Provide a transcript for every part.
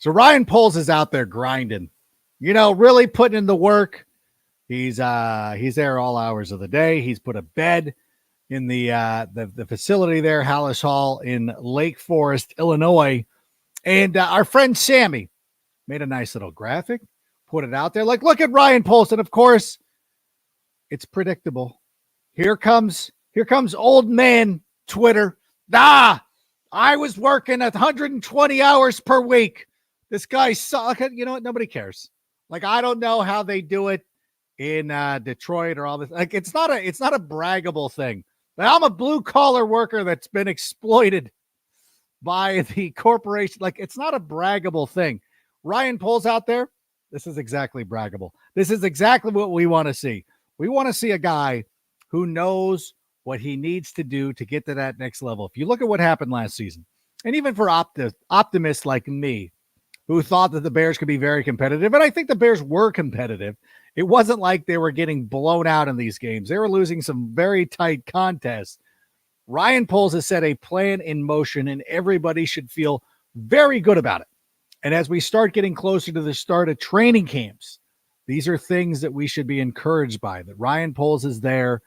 So Ryan Poles is out there grinding, really putting in the work. He's there all hours of the day. He's put a bed in the facility there, Hallis Hall in Lake Forest, Illinois. And our friend Sammy made a nice little graphic, put it out there. Like, look at Ryan Poles. And of course, it's predictable. Here comes old man Twitter. I was working 120 hours per week. This guy sucks. You know what? Nobody cares. Like, I don't know how they do it in Detroit or all this. Like, it's not a braggable thing. Like, I'm a blue collar worker that's been exploited by the corporation. Like, it's not a braggable thing. Ryan Poles out there. This is exactly braggable. This is exactly what we want to see. We want to see a guy who knows what he needs to do to get to that next level. If you look at what happened last season, and even for optimists like me, who thought that the Bears could be very competitive, and I think the Bears were competitive. It wasn't like they were getting blown out in these games. They were losing some very tight contests. Ryan Poles has set a plan in motion, and everybody should feel very good about it. And as we start getting closer to the start of training camps, these are things that we should be encouraged by, that Ryan Poles is there,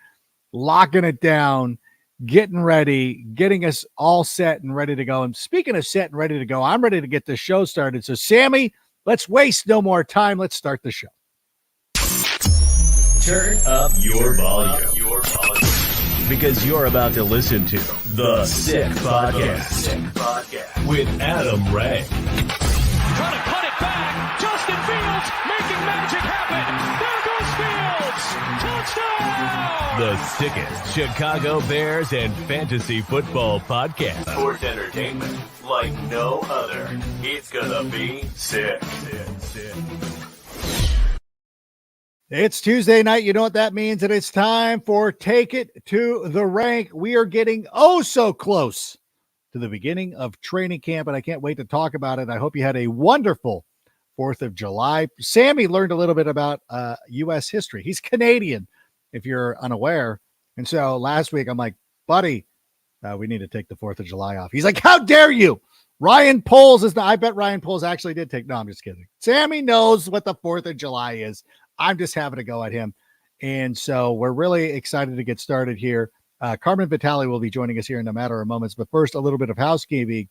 locking it down, getting ready, getting us all set and ready to go. And speaking of set and ready to go, I'm ready to get this show started. So, Sammy, let's waste no more time. Let's start the show. Turn up your volume. Because you're about to listen to The Sick Podcast with Adam Ray. Trying to cut it back. Justin Fields making magic happen. There goes Fields. Touchdown. The sickest Chicago Bears and fantasy football podcast. Sports entertainment like no other. It's gonna be sick. It's Tuesday night. You know what that means? And it's time for Take It to the Rank. We are getting so close to the beginning of training camp, and I can't wait to talk about it. I hope you had a wonderful 4th of July. Sammy learned a little bit about U.S. history. He's Canadian, if you're unaware. And so last week, I'm like, buddy, we need to take the 4th of July off. He's like, how dare you? Ryan Poles is not. I bet Ryan Poles actually did take. No, I'm just kidding. Sammy knows what the 4th of July is. I'm just having a go at him. And so we're really excited to get started here. Carmen Vitali will be joining us here in a matter of moments. But first, a little bit of housekeeping.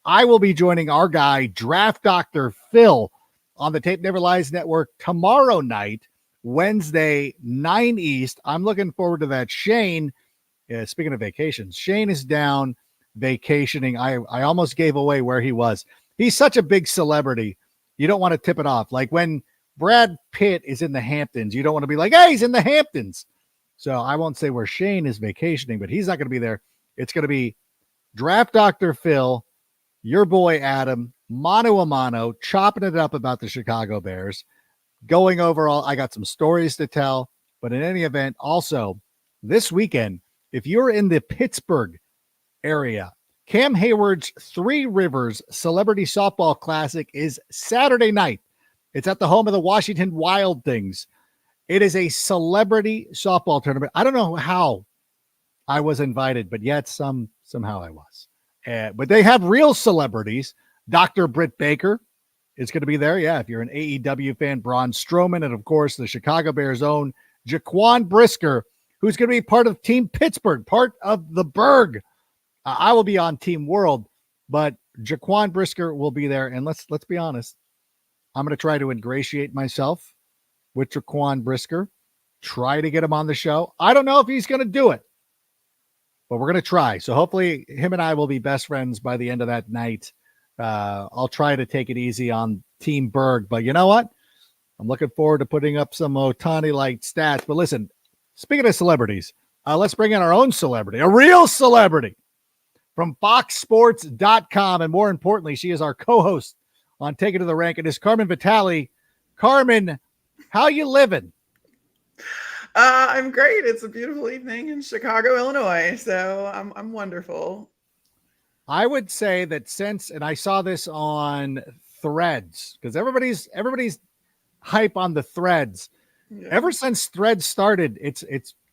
I will be joining our guy, Draft Dr. Phil, on the Tape Never Lies Network tomorrow night, Wednesday, 9 East. I'm looking forward to that. Shane, speaking of vacations, Shane is down vacationing. I almost gave away where he was. He's such a big celebrity. You don't want to tip it off. Like when Brad Pitt is in the Hamptons, you don't want to be like, hey, he's in the Hamptons. So I won't say where Shane is vacationing, but he's not going to be there. It's going to be Draft Dr. Phil, your boy Adam, mano a mano, chopping it up about the Chicago Bears, going over all. I got some stories to tell, but in any event, also this weekend, if you're in the Pittsburgh area, Cam Hayward's Three Rivers Celebrity Softball Classic is Saturday night. It's at the home of the Washington Wild Things. It is a celebrity softball tournament. I don't know how I was invited, but yet somehow I was. But they have real celebrities. Dr. Britt Baker is going to be there. Yeah, if you're an AEW fan, Braun Strowman, and of course the Chicago Bears' own Jaquan Brisker, who's going to be part of Team Pittsburgh, part of the Berg. I will be on Team World, but Jaquan Brisker will be there. And let's be honest. I'm going to try to ingratiate myself with Jaquan Brisker, try to get him on the show. I don't know if he's going to do it, but we're going to try. So hopefully him and I will be best friends by the end of that night. I'll try to take it easy on Team Berg, but you know what? I'm looking forward to putting up some Ohtani-like stats. But listen, speaking of celebrities, let's bring in our own celebrity, a real celebrity from FoxSports.com. And more importantly, she is our co-host on Take It to the Rank. It is Carmen Vitale. Carmen, how you living? I'm great. It's a beautiful evening in Chicago, Illinois. So I'm wonderful. I would say that and I saw this on Threads, because everybody's hype on the Threads. Yeah. Ever since Threads started, it's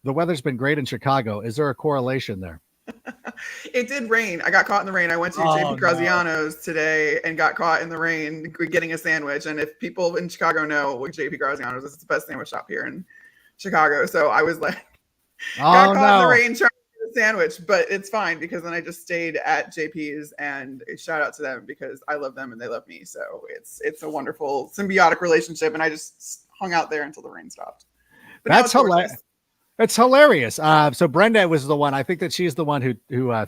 the weather's been great in Chicago. Is there a correlation there? It did rain. I got caught in the rain. I went to JP Graziano's today and got caught in the rain getting a sandwich. And if people in Chicago know what JP Graziano's is, it's the best sandwich shop here in Chicago. So I was like, got caught in the rain trying to get a sandwich, but it's fine because then I just stayed at JP's, and a shout out to them because I love them and they love me. So it's a wonderful symbiotic relationship. And I just hung out there until the rain stopped. But that's hilarious. It's hilarious. So Brenda was the one. I think that she's the one who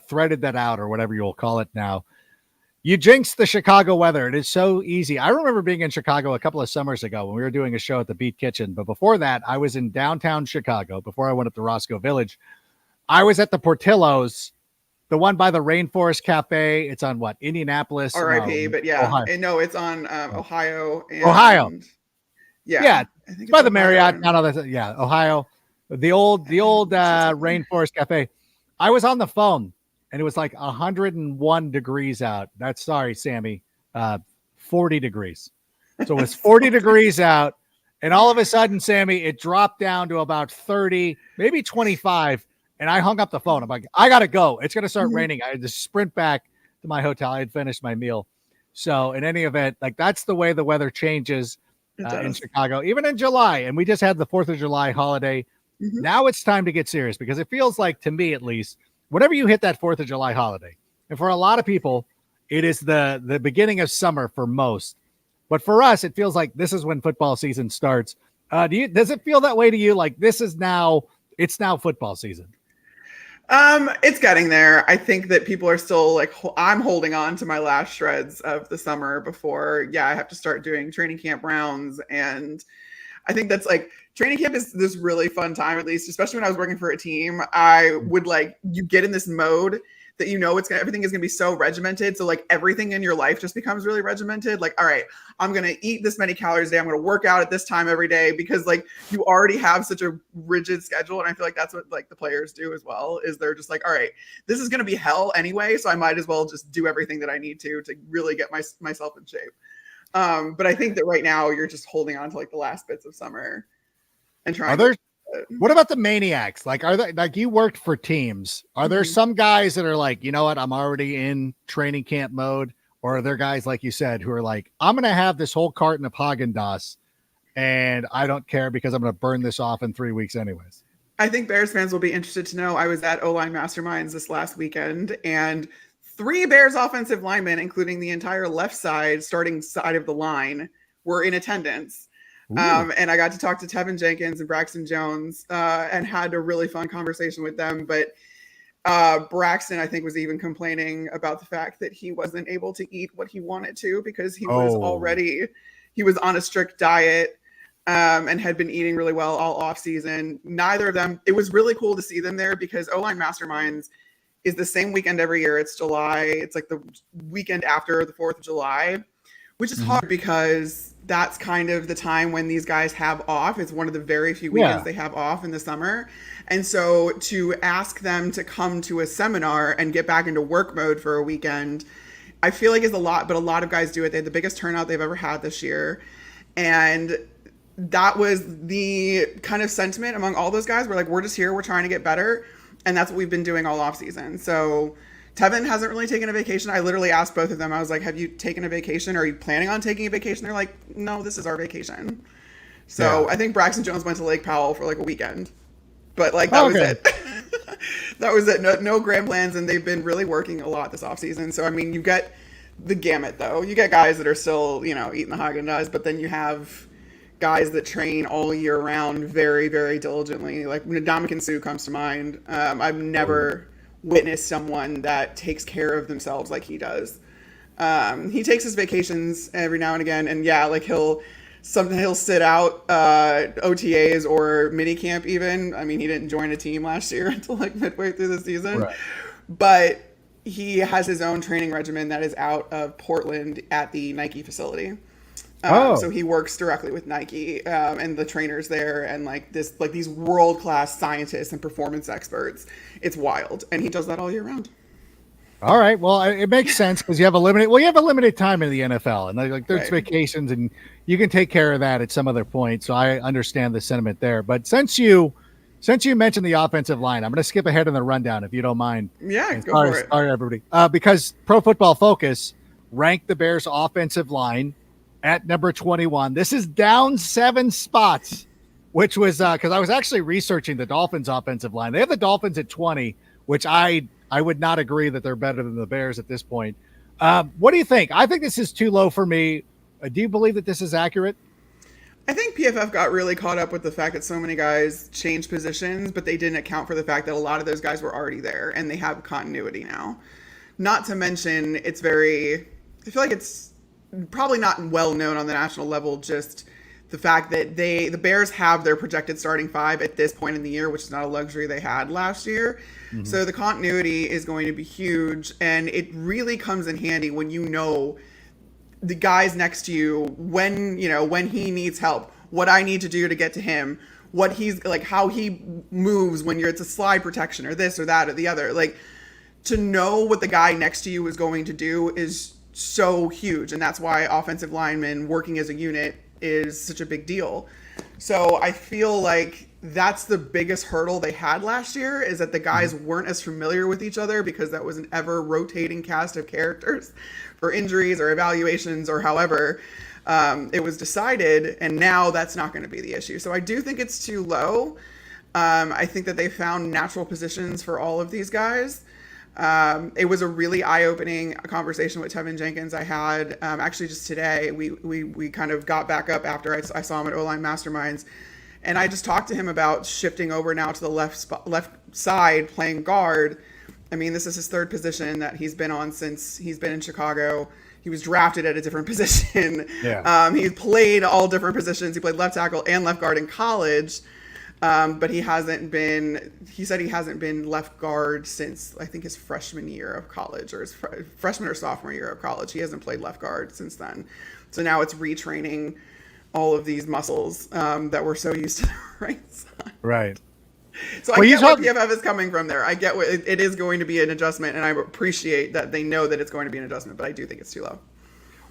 threaded that out, or whatever you'll call it now. You jinxed the Chicago weather. It is so easy. I remember being in Chicago a couple of summers ago when we were doing a show at the Beat Kitchen. But before that, I was in downtown Chicago. Before I went up to Roscoe Village, I was at the Portillo's, the one by the Rainforest Cafe. It's on what? Indianapolis. R.I.P. But yeah, Ohio. No, it's on Ohio. Ohio. Yeah. I think it's by the Marriott. Not all that. Yeah, Ohio. The old Rainforest Cafe. I was on the phone and it was like 101 degrees out. That's sorry, Sammy. 40 degrees. So it was 40 degrees out. And all of a sudden, Sammy, it dropped down to about 30, maybe 25. And I hung up the phone. I'm like, I got to go. It's going to start raining. I had to sprint back to my hotel. I had finished my meal. So in any event, like that's the way the weather changes in Chicago, even in July. And we just had the 4th of July holiday. Now it's time to get serious because it feels like, to me at least, whenever you hit that 4th of July holiday, and for a lot of people, it is the beginning of summer for most. But for us, it feels like this is when football season starts. Does it feel that way to you? Like it's now football season? It's getting there. I think that people are still like, I'm holding on to my last shreds of the summer before, I have to start doing training camp rounds. And I think that's like, training camp is this really fun time, at least, especially when I was working for a team. I would you get in this mode that everything is gonna be so regimented. So like everything in your life just becomes really regimented. Like, all right, I'm gonna eat this many calories a day. I'm gonna work out at this time every day because like you already have such a rigid schedule. And I feel like that's what like the players do as well. Is they're just like, all right, this is gonna be hell anyway, so I might as well just do everything that I need to really get myself in shape. But I think that right now you're just holding on to like the last bits of summer and trying. What about the maniacs? Like, are there, like, you worked for teams? Are there some guys that are like, you know what, I'm already in training camp mode? Or are there guys, like you said, who are like, I'm going to have this whole carton of Haagen-Dazs and I don't care because I'm going to burn this off in 3 weeks anyways? I think Bears fans will be interested to know I was at Oline Masterminds this last weekend, and 3 Bears offensive linemen, including the entire left side, starting side of the line, were in attendance. And I got to talk to Tevin Jenkins and Braxton Jones and had a really fun conversation with them. But Braxton, I think, was even complaining about the fact that he wasn't able to eat what he wanted to because he was on a strict diet and had been eating really well all off season. Neither of them, it was really cool to see them there because O-Line Masterminds is the same weekend every year. It's July. It's like the weekend after the 4th of July, which is hard because that's kind of the time when these guys have off. It's one of the very few weekends they have off in the summer. And so to ask them to come to a seminar and get back into work mode for a weekend, I feel like is a lot, but a lot of guys do it. They had the biggest turnout they've ever had this year. And that was the kind of sentiment among all those guys. We're like, we're just here. We're trying to get better. And that's what we've been doing all off season. So Tevin hasn't really taken a vacation. I literally asked both of them. I was like, have you taken a vacation? Are you planning on taking a vacation? They're like, no, this is our vacation. So I think Braxton Jones went to Lake Powell for like a weekend. But like, that was it. That was it. No grand plans. And they've been really working a lot this offseason. So, I mean, you get the gamut, though. You get guys that are still, eating the Haagen-Dazs. But then you have guys that train all year round very, very diligently. Like Ndamukong Suh comes to mind. I've never witness someone that takes care of themselves like he does. He takes his vacations every now and again, and he'll sit out OTAs or mini camp even. I mean, he didn't join a team last year until like midway through the season, but he has his own training regimen that is out of Portland at the Nike facility. So he works directly with Nike and the trainers there, and these world-class scientists and performance experts. It's wild, and he does that all year round. All right, well, it makes sense because you have a limited time in the NFL, and there's vacations, and you can take care of that at some other point. So I understand the sentiment there. But since you Since you mentioned the offensive line, I'm going to skip ahead in the rundown if you don't mind. Yeah, go sorry, for it. Sorry, everybody. Because Pro Football Focus ranked the Bears' offensive line at number 21. This is down 7 spots, which was because I was actually researching the Dolphins' offensive line. They have the Dolphins at 20, which I would not agree that they're better than the Bears at this point. What do you think? I think this is too low for me. Do you believe that this is accurate? I think PFF got really caught up with the fact that so many guys changed positions, but they didn't account for the fact that a lot of those guys were already there and they have continuity now. Not to mention, I feel like it's probably not well known on the national level, just the fact that the Bears have their projected starting 5 at this point in the year, which is not a luxury they had last year. Mm-hmm. So the continuity is going to be huge, and it really comes in handy when you know the guys next to you, when he needs help, what I need to do to get to him, what he's like, how he moves when it's a slide protection or this or that or the other. Like, to know what the guy next to you is going to do is so huge. And that's why offensive linemen working as a unit is such a big deal. So I feel like that's the biggest hurdle they had last year, is that the guys weren't as familiar with each other because that was an ever rotating cast of characters for injuries or evaluations or however it was decided. And now that's not going to be the issue. So I do think it's too low. I think that they found natural positions for all of these guys. It was a really eye-opening conversation with Tevin Jenkins I had actually just today. We kind of got back up after I saw him at Oline Masterminds, and I just talked to him about shifting over now to the left side playing guard. I mean, this is his 3rd position that he's been on since he's been in Chicago. He was drafted at a different position. Yeah. He played all different positions. He played left tackle and left guard in college. But he said he hasn't been left guard since, I think, his freshman year of college, or his freshman or sophomore year of college. He hasn't played left guard since then. So now it's retraining all of these muscles that we're so used to the right side. Right. So I get where PFF is coming from there. I get what it is going to be an adjustment, and I appreciate that they know that it's going to be an adjustment, but I do think it's too low.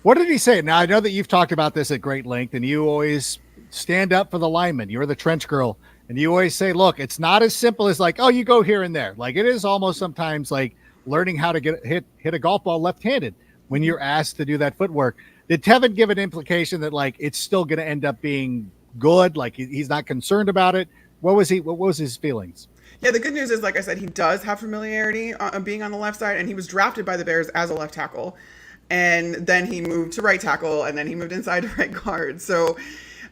What did he say? Now, I know that you've talked about this at great length, and you always stand up for the lineman. You're the trench girl. And you always say, look, it's not as simple as like, oh, you go here and there. Like, it is almost sometimes like learning how to hit a golf ball left-handed when you're asked to do that footwork. Did Tevin give an implication that like it's still going to end up being good? Like he's not concerned about it? What was his feelings? Yeah, the good news is, like I said, he does have familiarity being on the left side, and he was drafted by the Bears as a left tackle. And then he moved to right tackle, and then he moved inside to right guard. So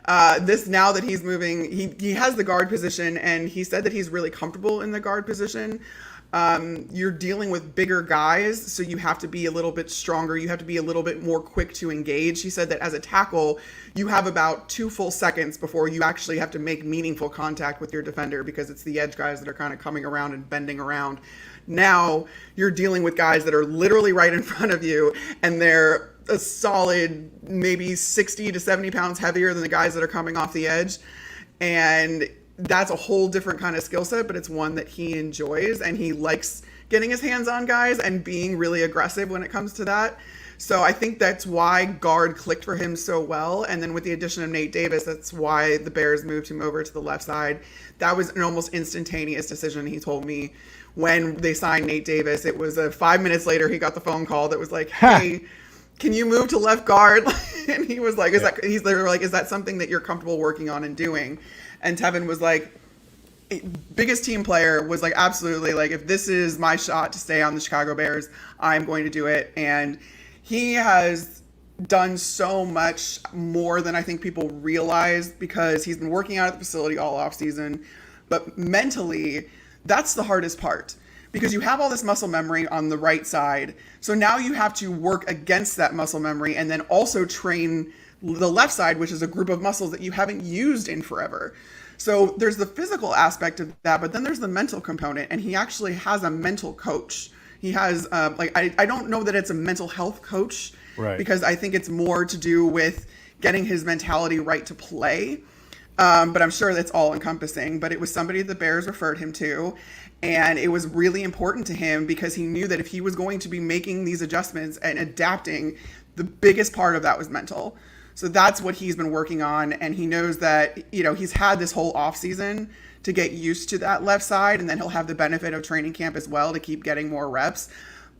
now that he's moving, he has the guard position, and he said that he's really comfortable in the guard position. You're dealing with bigger guys, so you have to be a little bit stronger. You have to be a little bit more quick to engage. He said that as a tackle, you have about 2 full seconds before you actually have to make meaningful contact with your defender, because it's the edge guys that are kind of coming around and bending around. Now you're dealing with guys that are literally right in front of you, and they're a solid maybe 60 to 70 pounds heavier than the guys that are coming off the edge. And that's a whole different kind of skill set, but it's one that he enjoys, and he likes getting his hands on guys and being really aggressive when it comes to that. So I think that's why guard clicked for him so well. And then with the addition of Nate Davis, that's why the Bears moved him over to the left side. That was an almost instantaneous decision. He told me when they signed Nate Davis, it was 5 minutes later, he got the phone call that was like, hey, can you move to left guard? And he was like, he's literally like, is that something that you're comfortable working on and doing? And Tevin was like, biggest team player, was like, absolutely. Like, if this is my shot to stay on the Chicago Bears, I'm going to do it. And he has done so much more than I think people realize, because he's been working out at the facility all off season. But mentally, that's the hardest part, because you have all this muscle memory on the right side. So now you have to work against that muscle memory and then also train the left side, which is a group of muscles that you haven't used in forever. So there's the physical aspect of that, but then there's the mental component, and he actually has a mental coach. He has I don't know that it's a mental health coach, right? Because I think it's more to do with getting his mentality right to play. But I'm sure that's all encompassing. But it was somebody the Bears referred him to, and it was really important to him because he knew that if he was going to be making these adjustments and adapting, the biggest part of that was mental. So that's what he's been working on. And he knows that, he's had this whole offseason to get used to that left side. And then he'll have the benefit of training camp as well to keep getting more reps.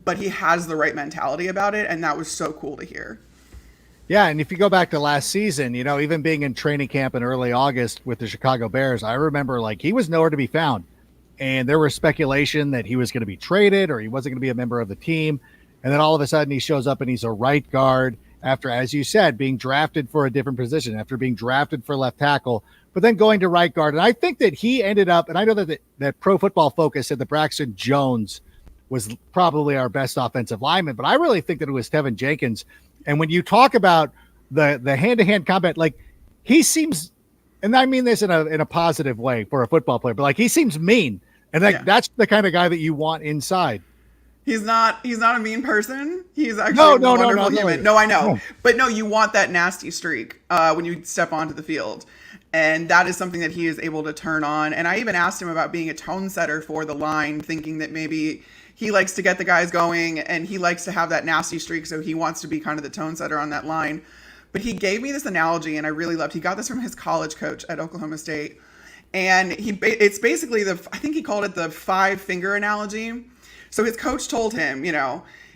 But he has the right mentality about it. And that was so cool to hear. Yeah, and if you go back to last season, even being in training camp in early August with the Chicago Bears, I remember he was nowhere to be found. And there was speculation that he was going to be traded or he wasn't going to be a member of the team. And then all of a sudden he shows up and he's a right guard after, as you said, being drafted for a different position, after being drafted for left tackle, but then going to right guard. And I think that he ended up, and I know that Pro Football Focus said that Braxton Jones was probably our best offensive lineman, but I really think that it was Tevin Jenkins. And when you talk about the hand-to-hand combat, he seems, and I mean this in a positive way for a football player, but he seems mean. And that's the kind of guy that you want inside. He's not a mean person. He's actually a wonderful human. No, I know. But no, you want that nasty streak when you step onto the field. And that is something that he is able to turn on. And I even asked him about being a tone setter for the line, thinking that maybe he likes to get the guys going and he likes to have that nasty streak. So he wants to be kind of the tone setter on that line. But he gave me this analogy and I really loved. He got this from his college coach at Oklahoma State. And it's basically I think he called it the 5-finger analogy. So his coach told him,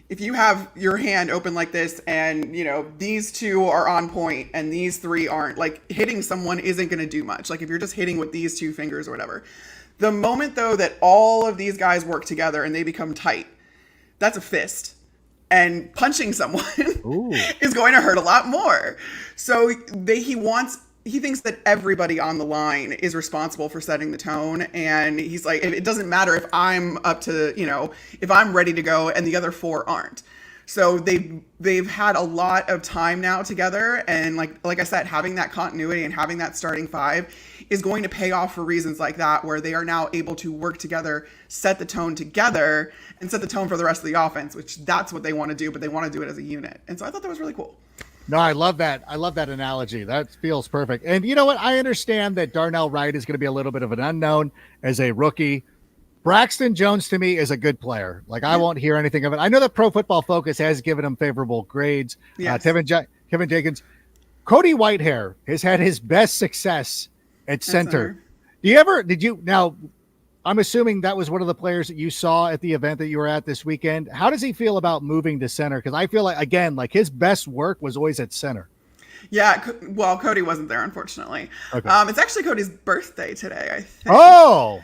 if you have your hand open like this and, these 2 are on point and these 3 aren't, hitting someone isn't going to do much. If you're just hitting with these 2 fingers or whatever. The moment, though, that all of these guys work together and they become tight, that's a fist. And punching someone is going to hurt a lot more. So he thinks that everybody on the line is responsible for setting the tone. And he's like, it doesn't matter if I'm up to, if I'm ready to go and the other 4 aren't. So they've had a lot of time now together. And like I said, having that continuity and having that starting 5 is going to pay off for reasons like that, where they are now able to work together, set the tone together, and set the tone for the rest of the offense, which that's what they want to do, but they want to do it as a unit. And so I thought that was really cool. No, I love that. I love that analogy. That feels perfect. And you know what? I understand that Darnell Wright is going to be a little bit of an unknown as a rookie. Braxton Jones, to me, is a good player. I won't hear anything of it. I know that Pro Football Focus has given him favorable grades. Yes. Kevin Jenkins. Cody Whitehair has had his best success at center. Now, I'm assuming that was one of the players that you saw at the event that you were at this weekend. How does he feel about moving to center? Because I feel his best work was always at center. Yeah, well, Cody wasn't there, unfortunately. Okay. It's actually Cody's birthday today, I think. Oh!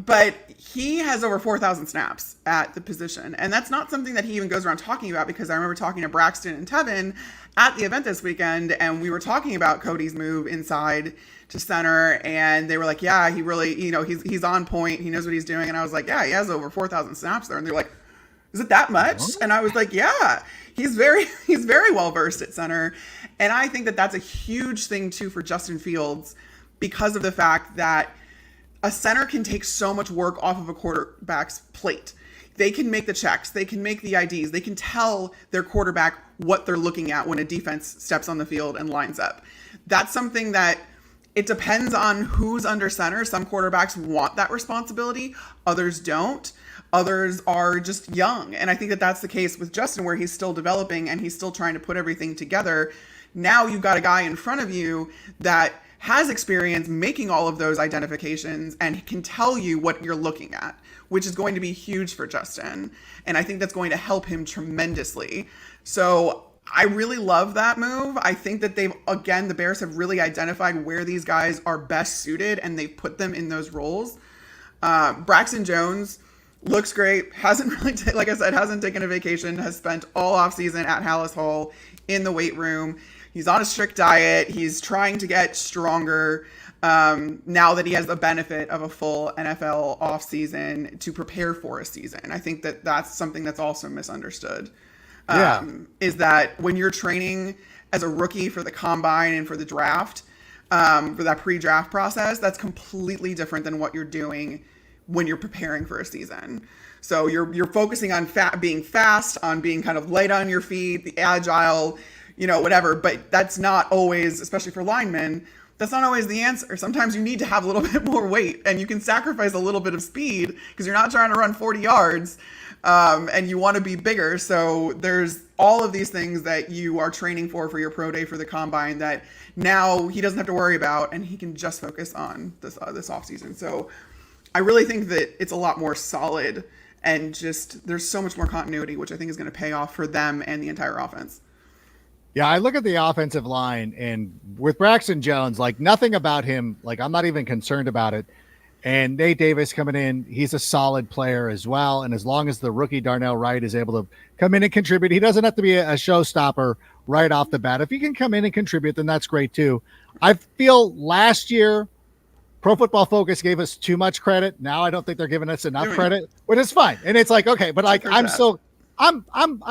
But he has over 4,000 snaps at the position. And that's not something that he even goes around talking about, because I remember talking to Braxton and Tevin at the event this weekend, and we were talking about Cody's move inside to center, and they were like, yeah, he really, he's on point. He knows what he's doing. And I was like, yeah, he has over 4,000 snaps there. And they're like, is it that much? And I was like, yeah, he's very well versed at center. And I think that that's a huge thing too for Justin Fields, because of the fact that a center can take so much work off of a quarterback's plate. They can make the checks, they can make the IDs, they can tell their quarterback what they're looking at when a defense steps on the field and lines up. That's something that it depends on who's under center. Some quarterbacks want that responsibility, others don't. Others are just young. And I think that that's the case with Justin, where he's still developing and he's still trying to put everything together. Now you've got a guy in front of you that has experience making all of those identifications and can tell you what you're looking at, which is going to be huge for Justin. And I think that's going to help him tremendously. So I really love that move. I think that the Bears have really identified where these guys are best suited and they've put them in those roles. Braxton Jones looks great. Hasn't really, like I said, hasn't taken a vacation, has spent all offseason at Hallis Hall in the weight room. He's on a strict diet. He's trying to get stronger now that he has the benefit of a full NFL offseason to prepare for a season. I think that that's something that's also misunderstood. Is that when you're training as a rookie for the combine and for the draft, for that pre-draft process, that's completely different than what you're doing when you're preparing for a season. So you're focusing on being fast, on being kind of light on your feet, the agile, whatever. But that's not always, especially for linemen, that's not always the answer. Sometimes you need to have a little bit more weight, and you can sacrifice a little bit of speed because you're not trying to run 40 yards. and you want to be bigger. So there's all of these things that you are training for your pro day, for the combine, that now he doesn't have to worry about, and he can just focus on this offseason. So I really think that it's a lot more solid, and just there's so much more continuity, which I think is going to pay off for them and the entire offense. Yeah, I look at the offensive line, and with Braxton Jones, like nothing about him, like I'm not even concerned about it. And Nate Davis coming in, he's a solid player as well. And as long as the rookie Darnell Wright is able to come in and contribute, he doesn't have to be a showstopper right off the bat. If he can come in and contribute, then that's great too. I feel last year, Pro Football Focus gave us too much credit. Now I don't think they're giving us enough credit, but it's fine. And it's like, okay, but like I'm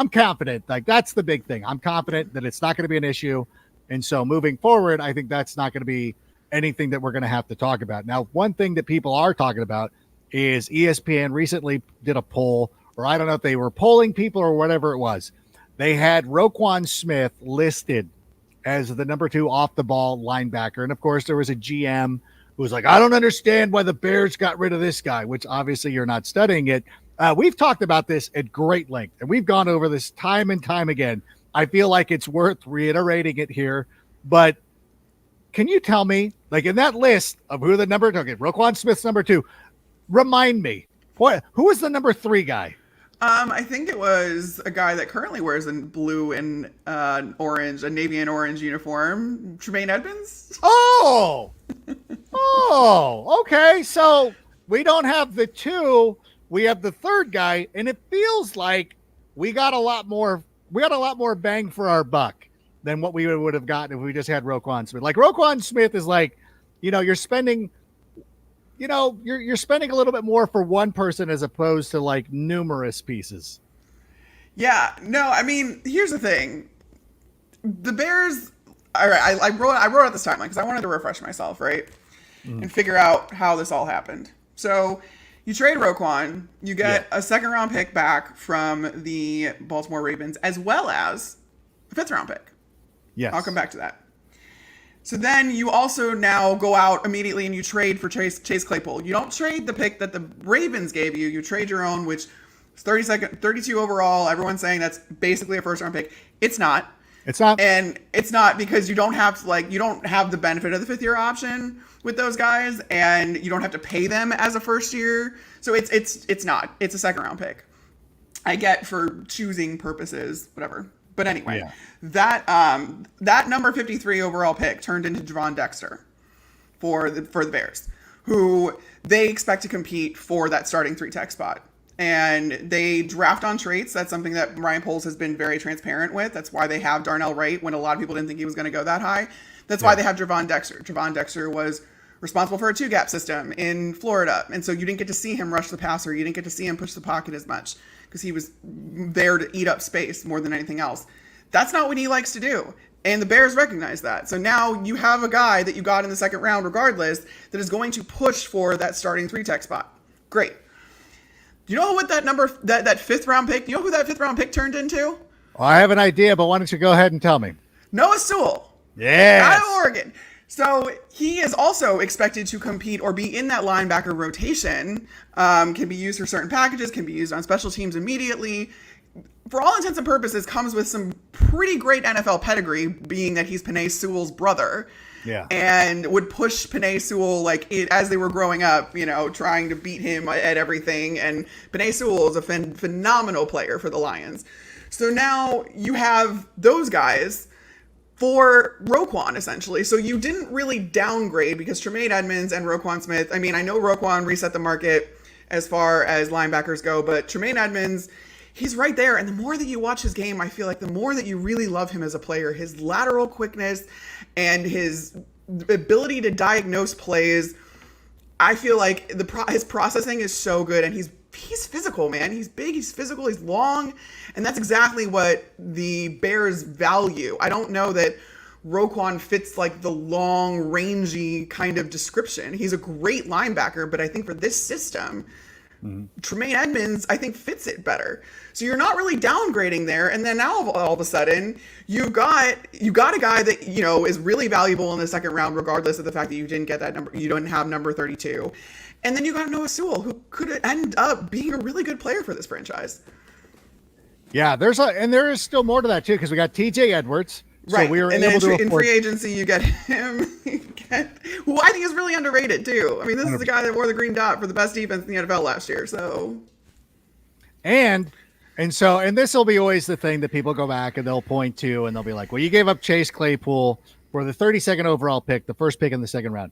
confident. Like that's the big thing. I'm confident that it's not going to be an issue. And so moving forward, I think that's not going to be anything that we're going to have to talk about. Now, one thing that people are talking about is ESPN recently did a poll, or I don't know if they were polling people or whatever it was. They had Roquan Smith listed as the number 2 off the ball linebacker. And of course there was a GM who was like, I don't understand why the Bears got rid of this guy, which obviously you're not studying it. We've talked about this at great length, and we've gone over this time and time again. I feel like it's worth reiterating it here, but can you tell me, like in that list of who the number, okay, Roquan Smith's number 2, remind me, who was the number 3 guy? I think it was a guy that currently wears a blue and orange, a navy and orange uniform, Tremaine Edmonds. Oh, okay. So we don't have the 2, we have the 3rd guy, and it feels like we got a lot more bang for our buck than what we would have gotten if we just had Roquan Smith. Like Roquan Smith is like, you're spending a little bit more for one person as opposed to like numerous pieces. Yeah, no, I mean, here's the thing. The Bears, all right, I wrote out this timeline because I wanted to refresh myself, right? And figure out how this all happened. So you trade Roquan, you get a 2nd round pick back from the Baltimore Ravens, as well as a 5th round pick. Yes. I'll come back to that. So then you also now go out immediately and you trade for Chase Claypool. You don't trade the pick that the Ravens gave you. You trade your own, which is 32 overall. Everyone's saying that's basically a 1st round pick. It's not. It's not. And it's not because you don't have the benefit of the 5th year option with those guys, and you don't have to pay them as a 1st year. So it's not. It's a 2nd round pick. I get for choosing purposes, whatever. But anyway, that number 53 overall pick turned into Javon Dexter for the Bears, who they expect to compete for that starting 3 tech spot. And they draft on traits. That's something that Ryan Poles has been very transparent with. That's why they have Darnell Wright when a lot of people didn't think he was going to go that high. That's why they have Javon Dexter. Javon Dexter was responsible for a 2-gap system in Florida. And so you didn't get to see him rush the passer. You didn't get to see him push the pocket as much because he was there to eat up space more than anything else. That's not what he likes to do. And the Bears recognize that. So now you have a guy that you got in the 2nd round regardless that is going to push for that starting 3 tech spot. Great. Do you know what that 5th round pick, do you know who that 5th round pick turned into? Well, I have an idea, but why don't you go ahead and tell me? Noah Sewell. Yeah. Out of Oregon. So he is also expected to compete or be in that linebacker rotation. Can be used for certain packages, can be used on special teams immediately. For all intents and purposes, comes with some pretty great NFL pedigree, being that he's Penei Sewell's brother. Yeah. And would push Penei Sewell as they were growing up, trying to beat him at everything. And Penei Sewell is a phenomenal player for the Lions. So now you have those guys for Roquan, essentially. So you didn't really downgrade because Tremaine Edmonds and Roquan Smith, I mean, I know Roquan reset the market as far as linebackers go, but Tremaine Edmonds, he's right there. And the more that you watch his game, I feel like the more that you really love him as a player, his lateral quickness and his ability to diagnose plays. I feel like his processing is so good, and he's physical, man. He's big, he's physical, he's long, and that's exactly what the Bears value. I don't know that Roquan fits like the long, rangy kind of description. He's a great linebacker, but I think for this system, Tremaine Edmonds, I think, fits it better. So you're not really downgrading there. And then now all of a sudden, you got a guy that, is really valuable in the second round, regardless of the fact that you didn't get that number. You don't have number 32. And then you got Noah Sewell, who could end up being a really good player for this franchise. Yeah, there is still more to that too, because we got TJ Edwards. So right. we were and able then to in free agency, you get him, who I think is really underrated too. I mean, this is the guy that wore the green dot for the best defense in the NFL last year. So, and this will be always the thing that people go back and they'll point to, and they'll be like, well, you gave up Chase Claypool for the 32nd overall pick, the first pick in the second round.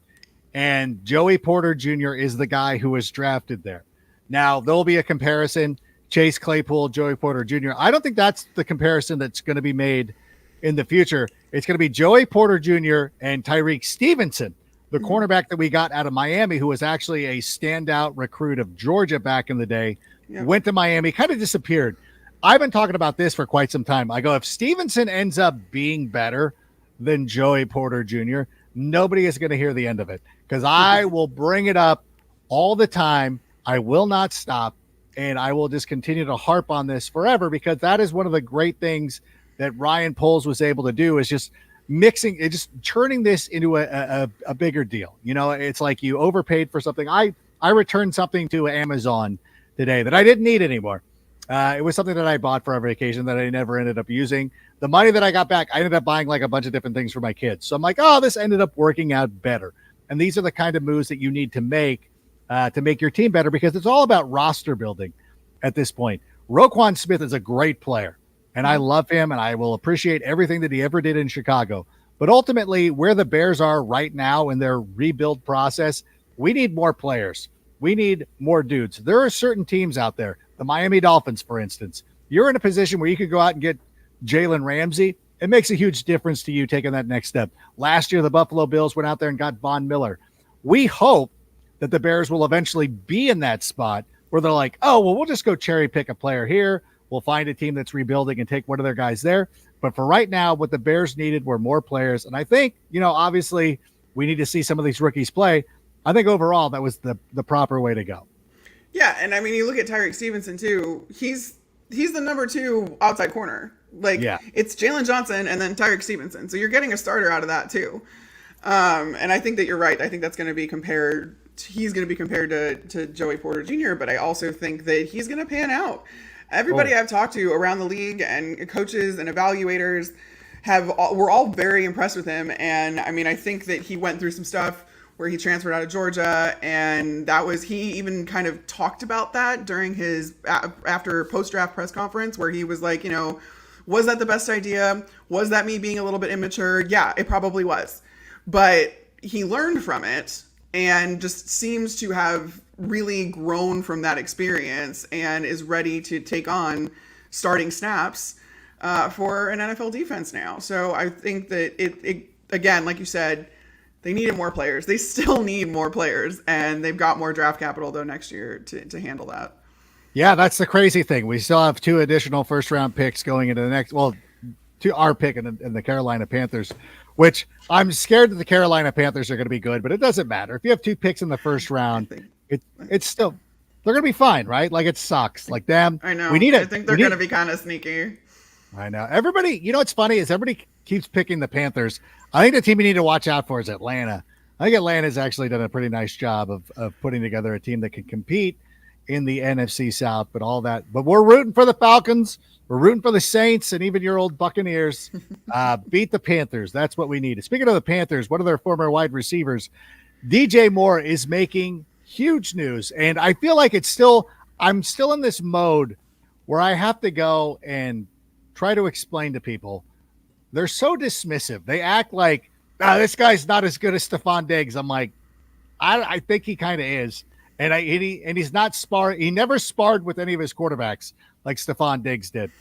And Joey Porter Jr. is the guy who was drafted there. Now, there'll be a comparison, Chase Claypool, Joey Porter Jr. I don't think that's the comparison that's going to be made in the future. It's going to be Joey Porter Jr. and Tyreek Stevenson, the cornerback that we got out of Miami, who was actually a standout recruit of Georgia back in the day, went to Miami, kind of disappeared. I've been talking about this for quite some time. I go, if Stevenson ends up being better than Joey Porter Jr., nobody is going to hear the end of it, because I will bring it up all the time. I will not stop, and I will just continue to harp on this forever, because that is one of the great things that Ryan Poles was able to do, is just mixing it, just turning this into a bigger deal. It's like you overpaid for something. I returned something to Amazon today that I didn't need anymore. It was something that I bought for every occasion that I never ended up using. The money that I got back, I ended up buying like a bunch of different things for my kids. So I'm like, oh, this ended up working out better. And these are the kind of moves that you need to make your team better, because it's all about roster building at this point. Roquan Smith is a great player, and I love him, and I will appreciate everything that he ever did in Chicago. But ultimately, where the Bears are right now in their rebuild process, we need more players. We need more dudes. There are certain teams out there, the Miami Dolphins, for instance. You're in a position where you could go out and get Jalen Ramsey. It makes a huge difference to you taking that next step. Last year, the Buffalo Bills went out there and got Von Miller. We hope that the Bears will eventually be in that spot where they're like, oh, well, we'll just go cherry pick a player here. We'll find a team that's rebuilding and take one of their guys there. But for right now, what the Bears needed were more players. And I think, obviously we need to see some of these rookies play. I think overall that was the proper way to go. Yeah. And I mean, you look at Tyreek Stevenson too. He's the number 2 outside corner. It's Jalen Johnson and then Tyreek Stevenson. So you're getting a starter out of that too. And I think that you're right. I think that's going to be compared. He's going to be compared to Joey Porter Jr., but I also think that he's going to pan out. Everybody I've talked to around the league and coaches and evaluators were all very impressed with him. And I mean, I think that he went through some stuff where he transferred out of Georgia, and he even kind of talked about that during his after post-draft press conference, where he was like, was that the best idea? Was that me being a little bit immature? Yeah, it probably was. But he learned from it and just seems to have really grown from that experience and is ready to take on starting snaps for an NFL defense now. So I think that it again, like you said, they needed more players. They still need more players, and they've got more draft capital though next year to handle that. Yeah, that's the crazy thing. We still have 2 additional first-round picks going into the next. Well, to our pick in the Carolina Panthers, which I'm scared that the Carolina Panthers are going to be good, but it doesn't matter. If you have 2 picks in the first round, it's still, they're going to be fine, right? Like, it sucks. Like, them. I know. I think they're going to be kind of sneaky. I know. Everybody, what's funny is everybody keeps picking the Panthers. I think the team you need to watch out for is Atlanta. I think Atlanta's actually done a pretty nice job of putting together a team that can compete in the NFC South, but all that. But we're rooting for the Falcons. We're rooting for the Saints and even your old Buccaneers. Beat the Panthers. That's what we need. Speaking of the Panthers, one of their former wide receivers, DJ Moore, is making huge news. And I feel like I'm still in this mode where I have to go and try to explain to people. They're so dismissive. They act like, this guy's not as good as Stephon Diggs. I'm like, I think he kind of is. And he's not sparred. He never sparred with any of his quarterbacks like Stephon Diggs did.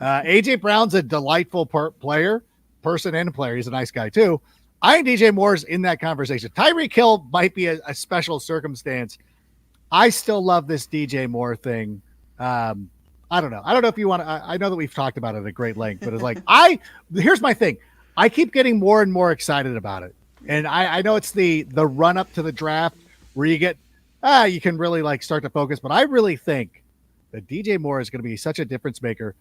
AJ Brown's a delightful person and player. He's a nice guy too. I think DJ Moore's in that conversation. Tyreek Hill might be a special circumstance. I still love this DJ Moore thing. I don't know. I don't know if you want to. I know that we've talked about it at great length, but it's like here's my thing. I keep getting more and more excited about it, and I know it's the run up to the draft where you get you can really like start to focus. But I really think that DJ Moore is going to be such a difference maker.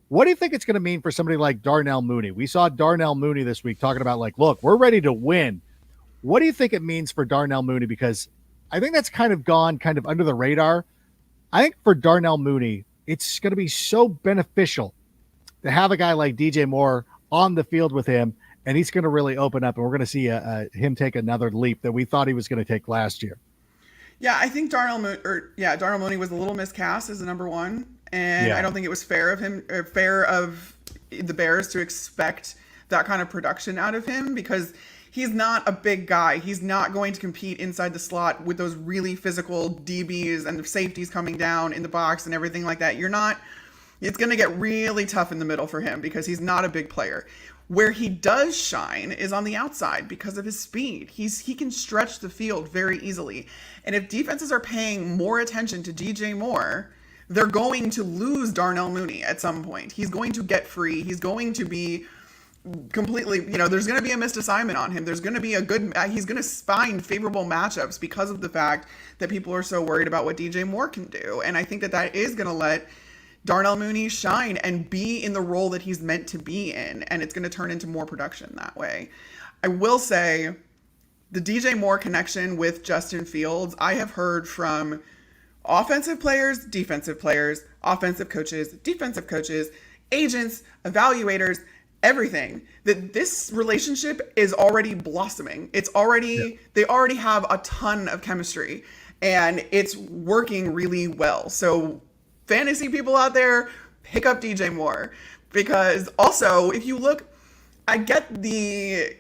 What do you think it's going to mean for somebody like Darnell Mooney? We saw Darnell Mooney this week talking about like, look, we're ready to win. What do you think it means for Darnell Mooney? Because I think that's kind of gone kind of under the radar. I think for Darnell Mooney, it's going to be so beneficial to have a guy like DJ Moore on the field with him, and he's going to really open up, and we're going to see him take another leap that we thought he was going to take last year. Yeah, I think Darnell Mooney was a little miscast as the number one, and I don't think it was fair of the Bears to expect that kind of production out of him, because he's not a big guy. He's not going to compete inside the slot with those really physical DBs and the safeties coming down in the box and everything like that. It's going to get really tough in the middle for him because he's not a big player. Where he does shine is on the outside because of his speed. He can stretch the field very easily. And if defenses are paying more attention to DJ Moore, they're going to lose Darnell Mooney at some point. He's going to get free. He's going to be completely, there's going to be a missed assignment on him. There's going to be he's going to find favorable matchups because of the fact that people are so worried about what DJ Moore can do. And I think that is going to let Darnell Mooney shine and be in the role that he's meant to be in. And it's going to turn into more production that way. I will say the DJ Moore connection with Justin Fields, I have heard from offensive players, defensive players, offensive coaches, defensive coaches, agents, evaluators, everything, that this relationship is already blossoming. They already have a ton of chemistry and it's working really well. So fantasy people out there, pick up DJ Moore, because also if you look, I get the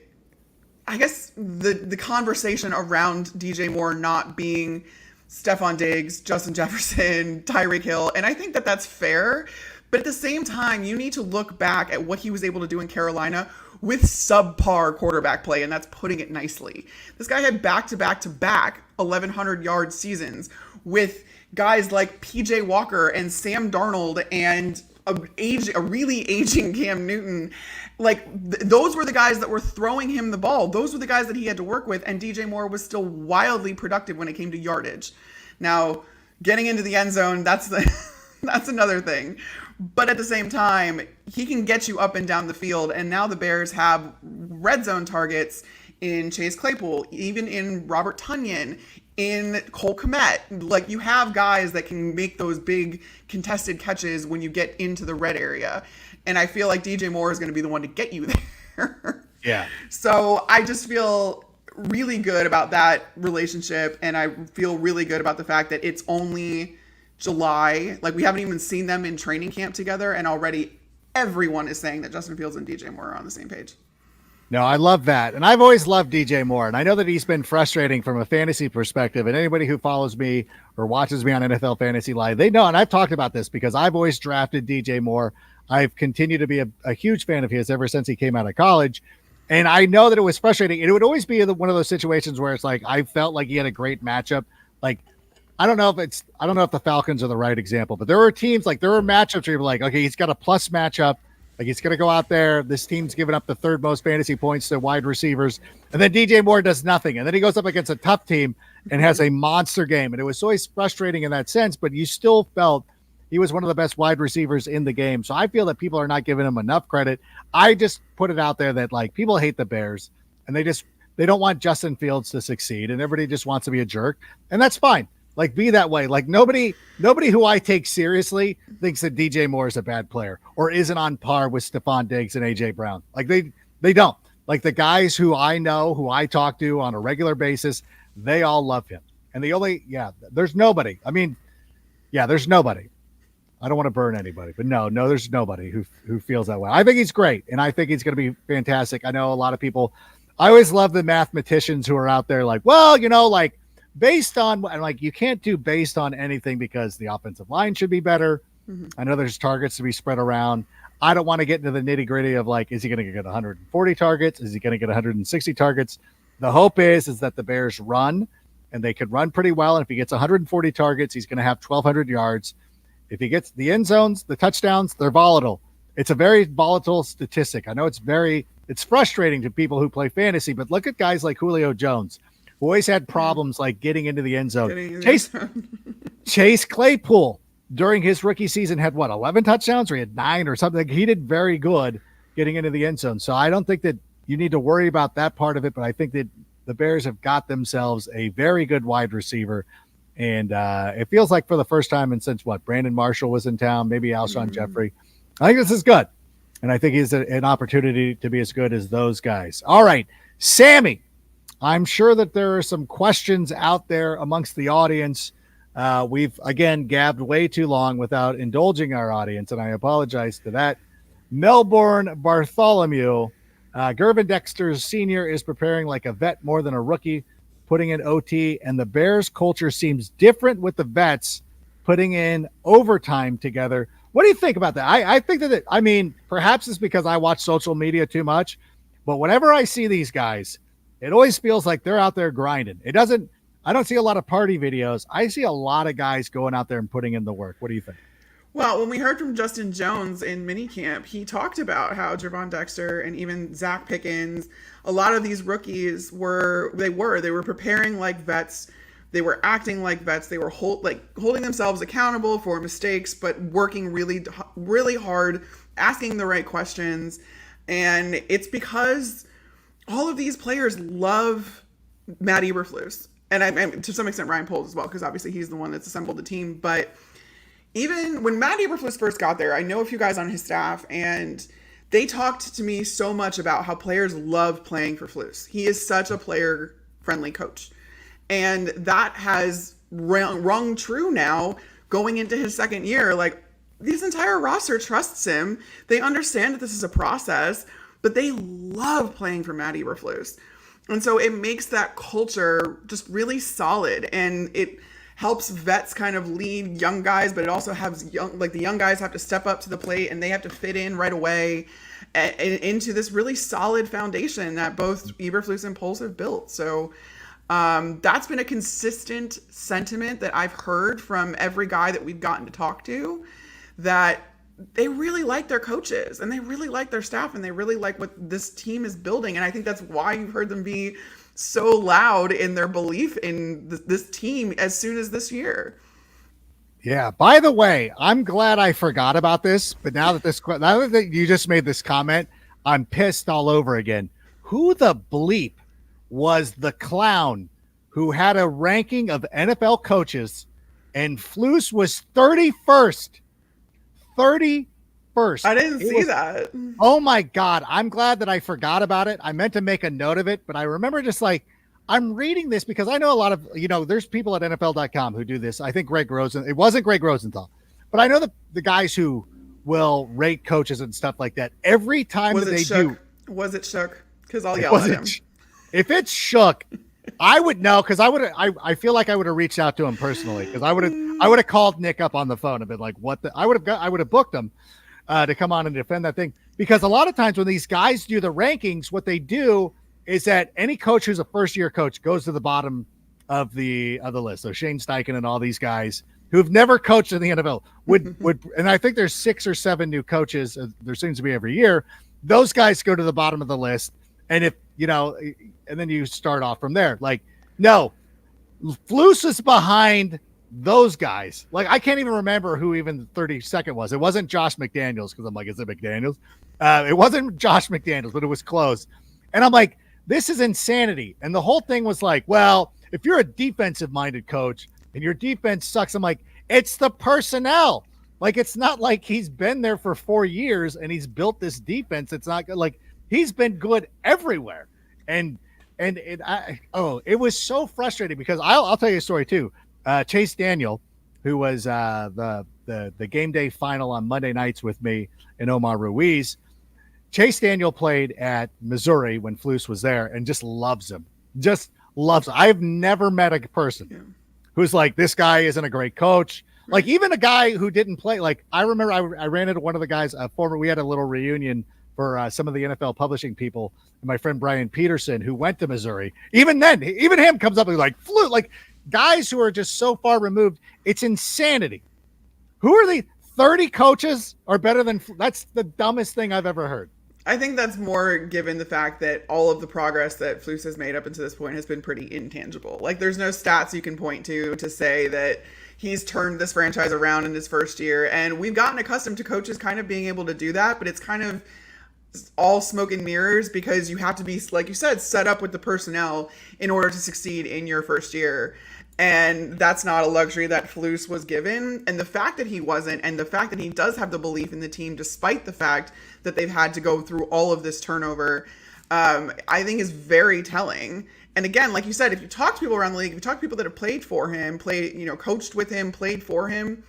conversation around DJ Moore not being Stephon Diggs, Justin Jefferson, Tyreek Hill, and I think that that's fair. But at the same time, you need to look back at what he was able to do in Carolina with subpar quarterback play, and that's putting it nicely. This guy had back-to-back 1,100-yard seasons with guys like PJ Walker and Sam Darnold and a really aging Cam Newton. Those were the guys that were throwing him the ball. Those were the guys that he had to work with, and DJ Moore was still wildly productive when it came to yardage. Now, getting into the end zone, that's another thing. But at the same time, he can get you up and down the field. And now the Bears have red zone targets in Chase Claypool, even in Robert Tonyan, in Cole Kmet. You have guys that can make those big contested catches when you get into the red area. And I feel like DJ Moore is going to be the one to get you there. Yeah. So I just feel really good about that relationship. And I feel really good about the fact that it's only July. We haven't even seen them in training camp together, and already everyone is saying that Justin Fields and DJ Moore are on the same page. No, I love that. And I've always loved DJ Moore, and I know that he's been frustrating from a fantasy perspective, and anybody who follows me or watches me on NFL Fantasy Live, they know, and I've talked about this because I've always drafted DJ Moore. I've continued to be a huge fan of his ever since he came out of college. And I know that it was frustrating. And it would always be one of those situations where it's I felt like he had a great matchup. I don't know if the Falcons are the right example, but there were teams, there were matchups where you're like, okay, he's got a plus matchup. He's going to go out there. This team's giving up the third most fantasy points to wide receivers. And then DJ Moore does nothing. And then he goes up against a tough team and has a monster game. And it was always frustrating in that sense, but you still felt he was one of the best wide receivers in the game. So I feel that people are not giving him enough credit. I just put it out there that people hate the Bears and they don't want Justin Fields to succeed. And everybody just wants to be a jerk. And that's fine. Be that way. Nobody who I take seriously thinks that DJ Moore is a bad player or isn't on par with Stephon Diggs and AJ Brown. They don't. The guys who I know, who I talk to on a regular basis, they all love him. And there's nobody. There's nobody. I don't want to burn anybody, but no, there's nobody who feels that way. I think he's great, and I think he's going to be fantastic. I know a lot of people. I always love the mathematicians who are out there based on, and you can't do based on anything because the offensive line should be better. Mm-hmm. I know there's targets to be spread around. I don't want to get into the nitty gritty of is he going to get 140 targets? Is he going to get 160 targets? The hope is that the Bears run, and they could run pretty well. And if he gets 140 targets, he's going to have 1,200 yards. If he gets the end zones, the touchdowns, they're volatile. It's a very volatile statistic. I know it's frustrating to people who play fantasy, but look at guys like Julio Jones, who always had problems like getting into the end zone. Getting in the end zone. Chase Claypool during his rookie season had 11 touchdowns, or he had 9 or something. He did very good getting into the end zone. So I don't think that you need to worry about that part of it, but I think that the Bears have got themselves a very good wide receiver. And it feels like for the first time and since Brandon Marshall was in town, maybe Alshon Jeffrey. I think this is good. And I think he's an opportunity to be as good as those guys. All right, Sammy, I'm sure that there are some questions out there amongst the audience. We've, again, gabbed way too long without indulging our audience, and I apologize to that. Melbourne Bartholomew, Gervin Dexter Sr. is preparing like a vet more than a rookie, putting in OT, and the Bears culture seems different with the vets putting in overtime together. What do you think about that? I think that, perhaps it's because I watch social media too much, but whenever I see these guys, it always feels like they're out there grinding. I don't see a lot of party videos. I see a lot of guys going out there and putting in the work. What do you think? Well, when we heard from Justin Jones in minicamp, he talked about how Gervon Dexter and even Zach Pickens, a lot of these rookies were preparing like vets. They were acting like vets. They were holding themselves accountable for mistakes, but working really, really hard, asking the right questions. And it's because all of these players love Matt Eberflus. And to some extent, Ryan Poles as well, because obviously he's the one that's assembled the team. But even when Matt Eberflus first got there, I know a few guys on his staff, and they talked to me so much about how players love playing for Flus. He is such a player-friendly coach. And that has rung true now going into his second year. Like, this entire roster trusts him. They understand that this is a process, but they love playing for Matt Eberflus. And so it makes that culture just really solid, and it helps vets kind of lead young guys, but it also has the young guys have to step up to the plate, and they have to fit in right away into this really solid foundation that both Eberflus and Poles have built. So that's been a consistent sentiment that I've heard from every guy that we've gotten to talk to, that they really like their coaches and they really like their staff and they really like what this team is building. And I think that's why you've heard them be so loud in their belief in this team as soon as this year. Yeah. By the way, I'm glad I forgot about this, but now that you just made this comment, I'm pissed all over again. Who the bleep was the clown who had a ranking of NFL coaches and Flus was 31st? 31st. I didn't see that. Oh my God. I'm glad that I forgot about it. I meant to make a note of it, but I remember just I'm reading this because I know a lot of, there's people at NFL.com who do this. I think it wasn't Greg Rosenthal, but I know the guys who will rate coaches and stuff like that every time that they do. Was it Shook? Because I'll yell at him. If it's Shook, I would know, because I feel like I would have reached out to him personally, because I would have called Nick up on the phone and been like, I would have booked him to come on and defend that thing. Because a lot of times when these guys do the rankings, what they do is that any coach who's a first-year coach goes to the bottom of the list. So Shane Steichen and all these guys who've never coached in the NFL would and I think there's 6 or 7 new coaches. There seems to be every year. Those guys go to the bottom of the list. And if, and then you start off from there. Like, no, Flus is behind those guys. Like, I can't even remember who even the 32nd was. It wasn't Josh McDaniels, because I'm like, is it McDaniels? It wasn't Josh McDaniels, but it was close. And I'm like, this is insanity. And the whole thing was like, well, if you're a defensive-minded coach and your defense sucks, I'm like, it's the personnel. Like, it's not like he's been there for 4 years and he's built this defense. It's not good. Like, he's been good everywhere. And it was so frustrating because I'll tell you a story too. Chase Daniel, who was the game day final on Monday nights with me and Omar Ruiz, Chase Daniel played at Missouri when Flus was there and just loves him. Just loves him. I've never met a person who's like, this guy isn't a great coach. Like, even a guy who didn't play. Like, I remember I ran into one of the guys, we had a little reunion for some of the NFL publishing people, and my friend Brian Peterson, who went to Missouri. Even then, even him comes up and like, Flus, like guys who are just so far removed. It's insanity. Who are the 30 coaches are better than? That's the dumbest thing I've ever heard. I think that's more given the fact that all of the progress that Flus has made up until this point has been pretty intangible. Like, there's no stats you can point to say that he's turned this franchise around in his first year. And we've gotten accustomed to coaches kind of being able to do that, but it's kind of all smoke and mirrors because you have to be, like you said, set up with the personnel in order to succeed in your first year. And that's not a luxury that Flus was given. And the fact that he wasn't, and the fact that he does have the belief in the team, despite the fact that they've had to go through all of this turnover, I think is very telling. And again, like you said, if you talk to people around the league, if you talk to people that have played for him, coached with him, played for him,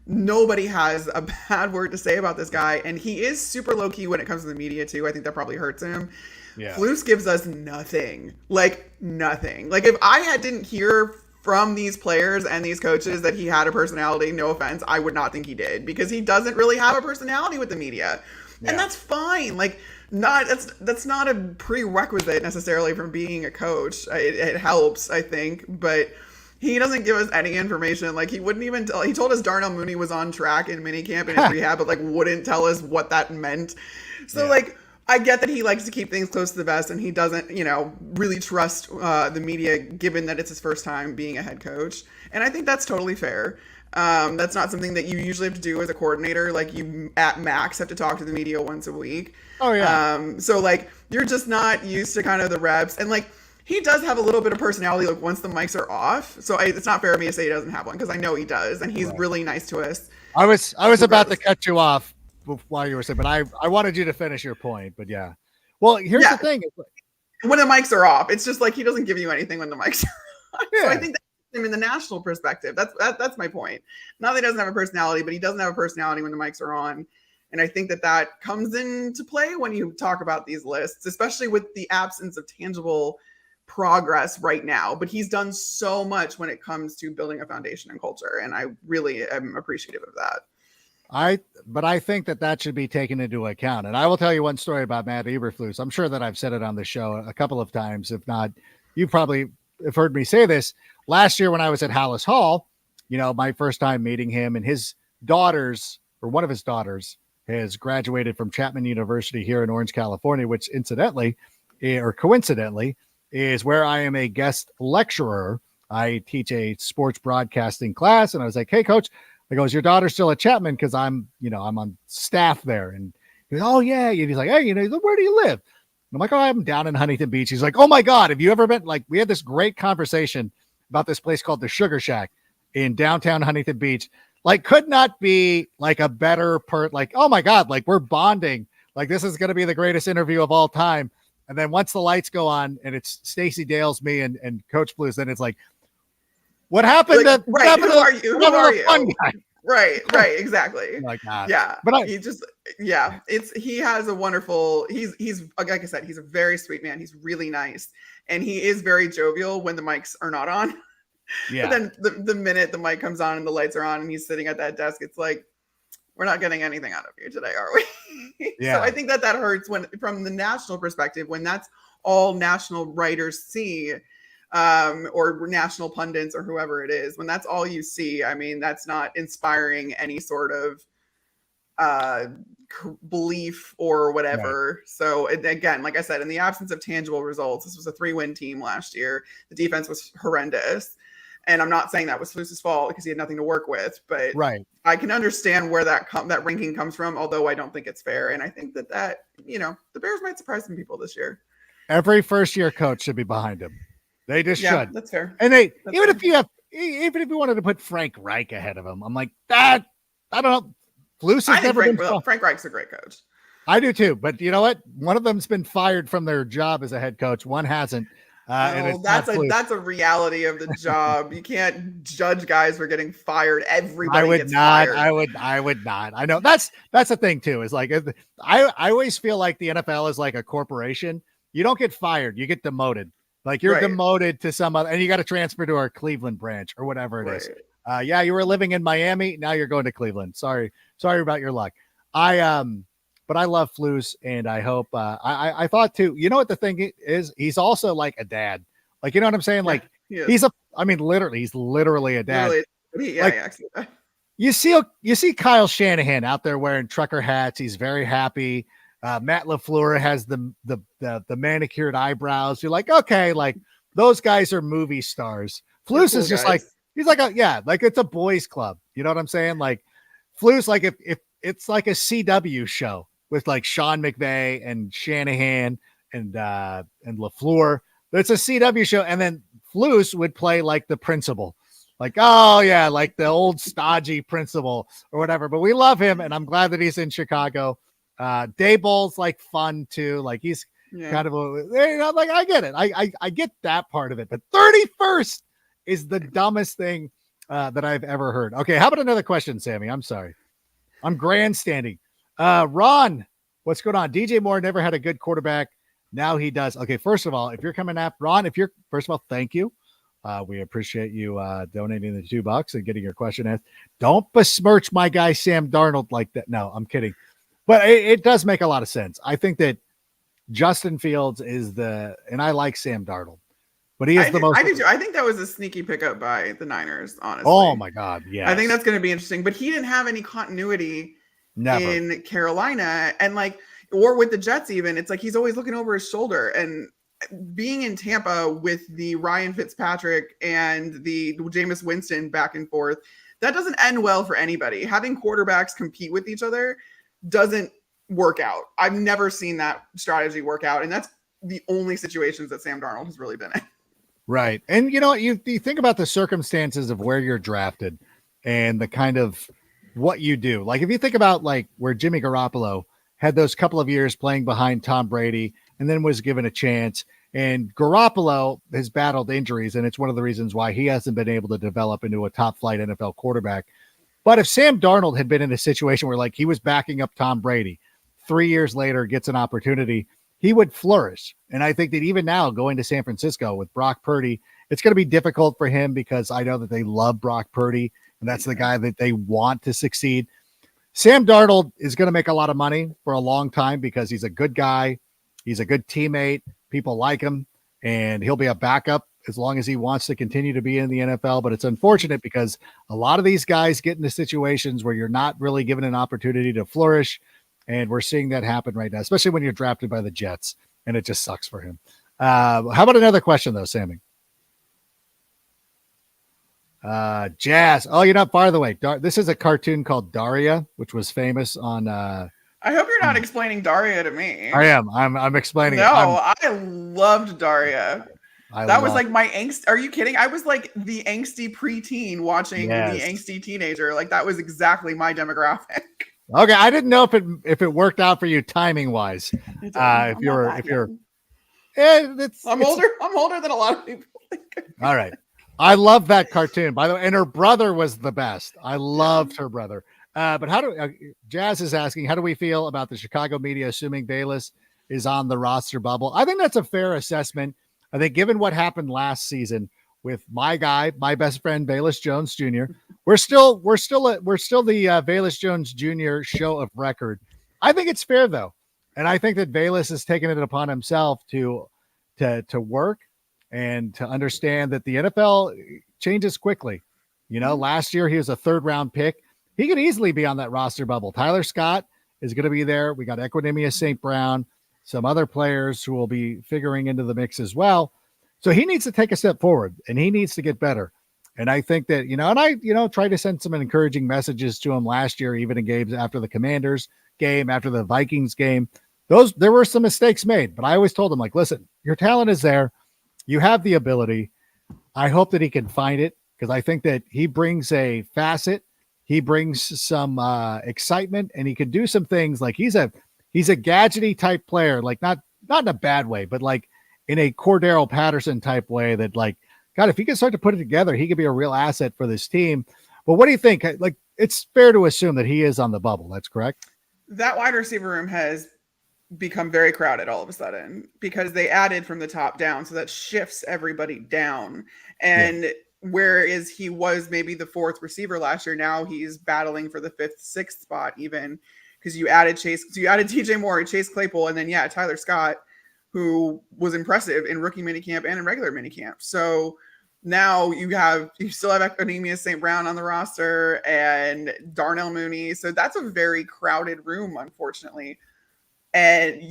nobody has a bad word to say about this guy. And he is super low key when it comes to the media too. I think that probably hurts him. Yeah. Flus gives us nothing. Like nothing. Like if I didn't hear from these players and these coaches that he had a personality, no offense, I would not think he did, because he doesn't really have a personality with the media. Yeah. And that's fine. Like that's not a prerequisite necessarily from being a coach. It helps, I think, but he doesn't give us any information. Like he wouldn't even tell. He told us Darnell Mooney was on track in minicamp and in rehab, but like wouldn't tell us what that meant. So like, I get that he likes to keep things close to the vest and he doesn't, really trust the media, given that it's his first time being a head coach. And I think that's totally fair. That's not something that you usually have to do as a coordinator. Like you at max have to talk to the media once a week. Oh yeah. So like you're just not used to kind of the reps, and like he does have a little bit of personality. Like once the mics are off, so it's not fair of me to say he doesn't have one, because I know he does, and he's really nice to us. I was about to cut you off while you were saying, but I wanted you to finish your point. But yeah, well, here's the thing: when the mics are off, it's just like he doesn't give you anything when the mics are on. Yeah. So I think that's him in the national perspective. That's my point. Not that he doesn't have a personality, but he doesn't have a personality when the mics are on. And I think that comes into play when you talk about these lists, especially with the absence of tangible progress right now. But he's done so much when it comes to building a foundation and culture, and I really am appreciative of that. But I think that should be taken into account. And I will tell you one story about Matt Eberflus. I'm sure that I've said it on the show a couple of times. If not, you probably have heard me say this. Last year when I was at Hallis Hall, my first time meeting him, and his daughters, or one of his daughters, has graduated from Chapman University here in Orange, California, which incidentally, or coincidentally, is where I am a guest lecturer. I teach a sports broadcasting class, and I was like, "Hey, coach," I go, "Is your daughter still at Chapman?" Because I'm on staff there. And he goes, "Oh yeah." And he's like, "Hey, where do you live?" And I'm like, "Oh, I'm down in Huntington Beach." He's like, "Oh my God, have you ever been?" Like, we had this great conversation about this place called the Sugar Shack in downtown Huntington Beach. Like, could not be like a better like, oh my God, like we're bonding. Like this is going to be the greatest interview of all time. And then once the lights go on and it's Stacey Dales, me and Coach Blues, then it's like, what happened? Like, what happened who are you? Who are you? Fun guy? Right, exactly. Like that. Yeah. But he has a wonderful, he's like I said, he's a very sweet man. He's really nice. And he is very jovial when the mics are not on. Yeah. But then the minute the mic comes on and the lights are on and he's sitting at that desk, it's like, we're not getting anything out of you today, are we? Yeah. So I think that hurts when, from the national perspective, when that's all national writers see, or national pundits or whoever it is, when that's all you see, I mean, that's not inspiring any sort of belief or whatever. Right. So again, like I said, in the absence of tangible results, this was a 3-win team last year. The defense was horrendous. And I'm not saying that was Flus's fault because he had nothing to work with, but I can understand where that ranking comes from, although I don't think it's fair. And I think that the Bears might surprise some people this year. Every first-year coach should be behind him. They just should. That's fair. And if you wanted to put Frank Reich ahead of him, I'm like, that, I don't know. Flus has never been. Frank Reich's a great coach. I do too, but you know what? One of them's been fired from their job as a head coach. One hasn't. And that's a reality of the job. You can't judge guys for getting fired. Everybody gets fired. I would not. I know that's the thing too. Is like I always feel like the NFL is like a corporation. You don't get fired, you get demoted. Like you're demoted to some other, and you got to transfer to our Cleveland branch or whatever it is. You were living in Miami, now you're going to Cleveland. Sorry about your luck. But I love Flus, and I hope I thought too, you know what the thing is? He's also like a dad. Like, you know what I'm saying? Like he's literally a dad. You see Kyle Shanahan out there wearing trucker hats. He's very happy. Matt LaFleur has the manicured eyebrows. You're like, okay, like those guys are movie stars. Flus cool is just guys. like, he's like, like it's a boys club. You know what I'm saying? Like Flus, like if it's like a CW show with like Sean McVay and Shanahan and LaFleur. It's a CW show. And then Flus would play like the principal. Like, oh yeah, like the old stodgy principal or whatever. But we love him, and I'm glad that he's in Chicago. Dayball's like fun too. Like he's kind of like I get it. I get that part of it. But 31st is the dumbest thing that I've ever heard. Okay, how about another question, Sammy? I'm sorry. I'm grandstanding. Ron, what's going on? DJ Moore never had a good quarterback. Now he does. Okay, first of all, if you're coming up, Ron, first of all, thank you. We appreciate you donating the $2 and getting your question asked. Don't besmirch my guy Sam Darnold like that. No, I'm kidding. But it does make a lot of sense. I think that Justin Fields and I like Sam Darnold, but he is the most. I do too. I think that was a sneaky pickup by the Niners, honestly. Oh my God. Yeah. I think that's going to be interesting, but he didn't have any continuity in Carolina or with the Jets even. It's like he's always looking over his shoulder, and being in Tampa with the Ryan Fitzpatrick and the Jameis Winston back and forth, that doesn't end well for anybody. Having quarterbacks compete with each other doesn't work out. I've never seen that strategy work out, and that's the only situations that Sam Darnold has really been in. Right. And you think about the circumstances of where you're drafted and the kind of what you do. Like if you think about like where Jimmy Garoppolo had those couple of years playing behind Tom Brady and then was given a chance, and Garoppolo has battled injuries, and it's one of the reasons why he hasn't been able to develop into a top flight NFL quarterback. But if Sam Darnold had been in a situation where like he was backing up Tom Brady, 3 years later gets an opportunity, he would flourish. And I think that even now going to San Francisco with Brock Purdy, it's going to be difficult for him because I know that they love Brock Purdy and that's the guy that they want to succeed. Sam Darnold is going to make a lot of money for a long time because he's a good guy. He's a good teammate. People like him, and he'll be a backup as long as he wants to continue to be in the NFL. But it's unfortunate because a lot of these guys get into situations where you're not really given an opportunity to flourish. And we're seeing that happen right now, especially when you're drafted by the Jets, and it just sucks for him. How about another question though, Sammy? Jazz. Oh, you're not far away. This is a cartoon called Daria, which was famous on, I hope you're not explaining Daria to me. I am. I'm explaining it. I loved Daria. That was like my angst. Are you kidding? I was like the angsty preteen watching the angsty teenager. Like that was exactly my demographic. Okay, I didn't know if it worked out for you timing wise. I'm older than a lot of people. All right. I love that cartoon, by the way, and her brother was the best. I loved her brother. But Jazz is asking, how do we feel about the Chicago media assuming Bayless is on the roster bubble? I think that's a fair assessment. I think given what happened last season with my best friend, Bayless Jones Jr., we're still the Bayless Jones Jr. show of record. I think it's fair though. And I think that Bayless has taken it upon himself to work and to understand that the NFL changes quickly. Last year he was a 3rd round pick. He could easily be on that roster bubble. Tyler Scott is going to be there. We got Equinemius St. Brown, some other players who will be figuring into the mix as well. So he needs to take a step forward and he needs to get better. And I think that, and I tried to send some encouraging messages to him last year, even in games after the Commanders game, after the Vikings game. There were some mistakes made, but I always told him, like, listen, your talent is there. You have the ability. I hope that he can find it because I think that he brings a facet. He brings some excitement, and he can do some things. Like he's a gadgety type player, like not in a bad way, but like in a Cordero Patterson type way that like, God, if he can start to put it together, he could be a real asset for this team. But what do you think? Like, it's fair to assume that he is on the bubble. That's correct. That wide receiver room has become very crowded all of a sudden because they added from the top down. So that shifts everybody down. And whereas he was maybe the 4th receiver last year, now he's battling for the 5th, 6th spot even because you added DJ Moore, Chase Claypool, and then Tyler Scott, who was impressive in rookie minicamp and in regular minicamp. So now you still have Equinemius St. Brown on the roster and Darnell Mooney. So that's a very crowded room, unfortunately. And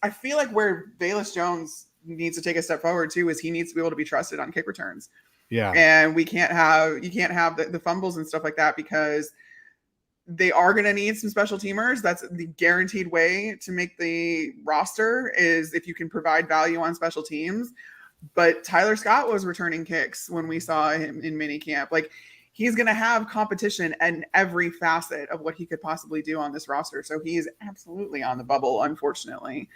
I feel like where Velus Jones needs to take a step forward too is he needs to be able to be trusted on kick returns. Yeah. And you can't have the fumbles and stuff like that, because they are going to need some special teamers. That's the guaranteed way to make the roster, is if you can provide value on special teams. But Tyler Scott was returning kicks when we saw him in minicamp. Like, he's going to have competition in every facet of what he could possibly do on this roster. So he's absolutely on the bubble, unfortunately,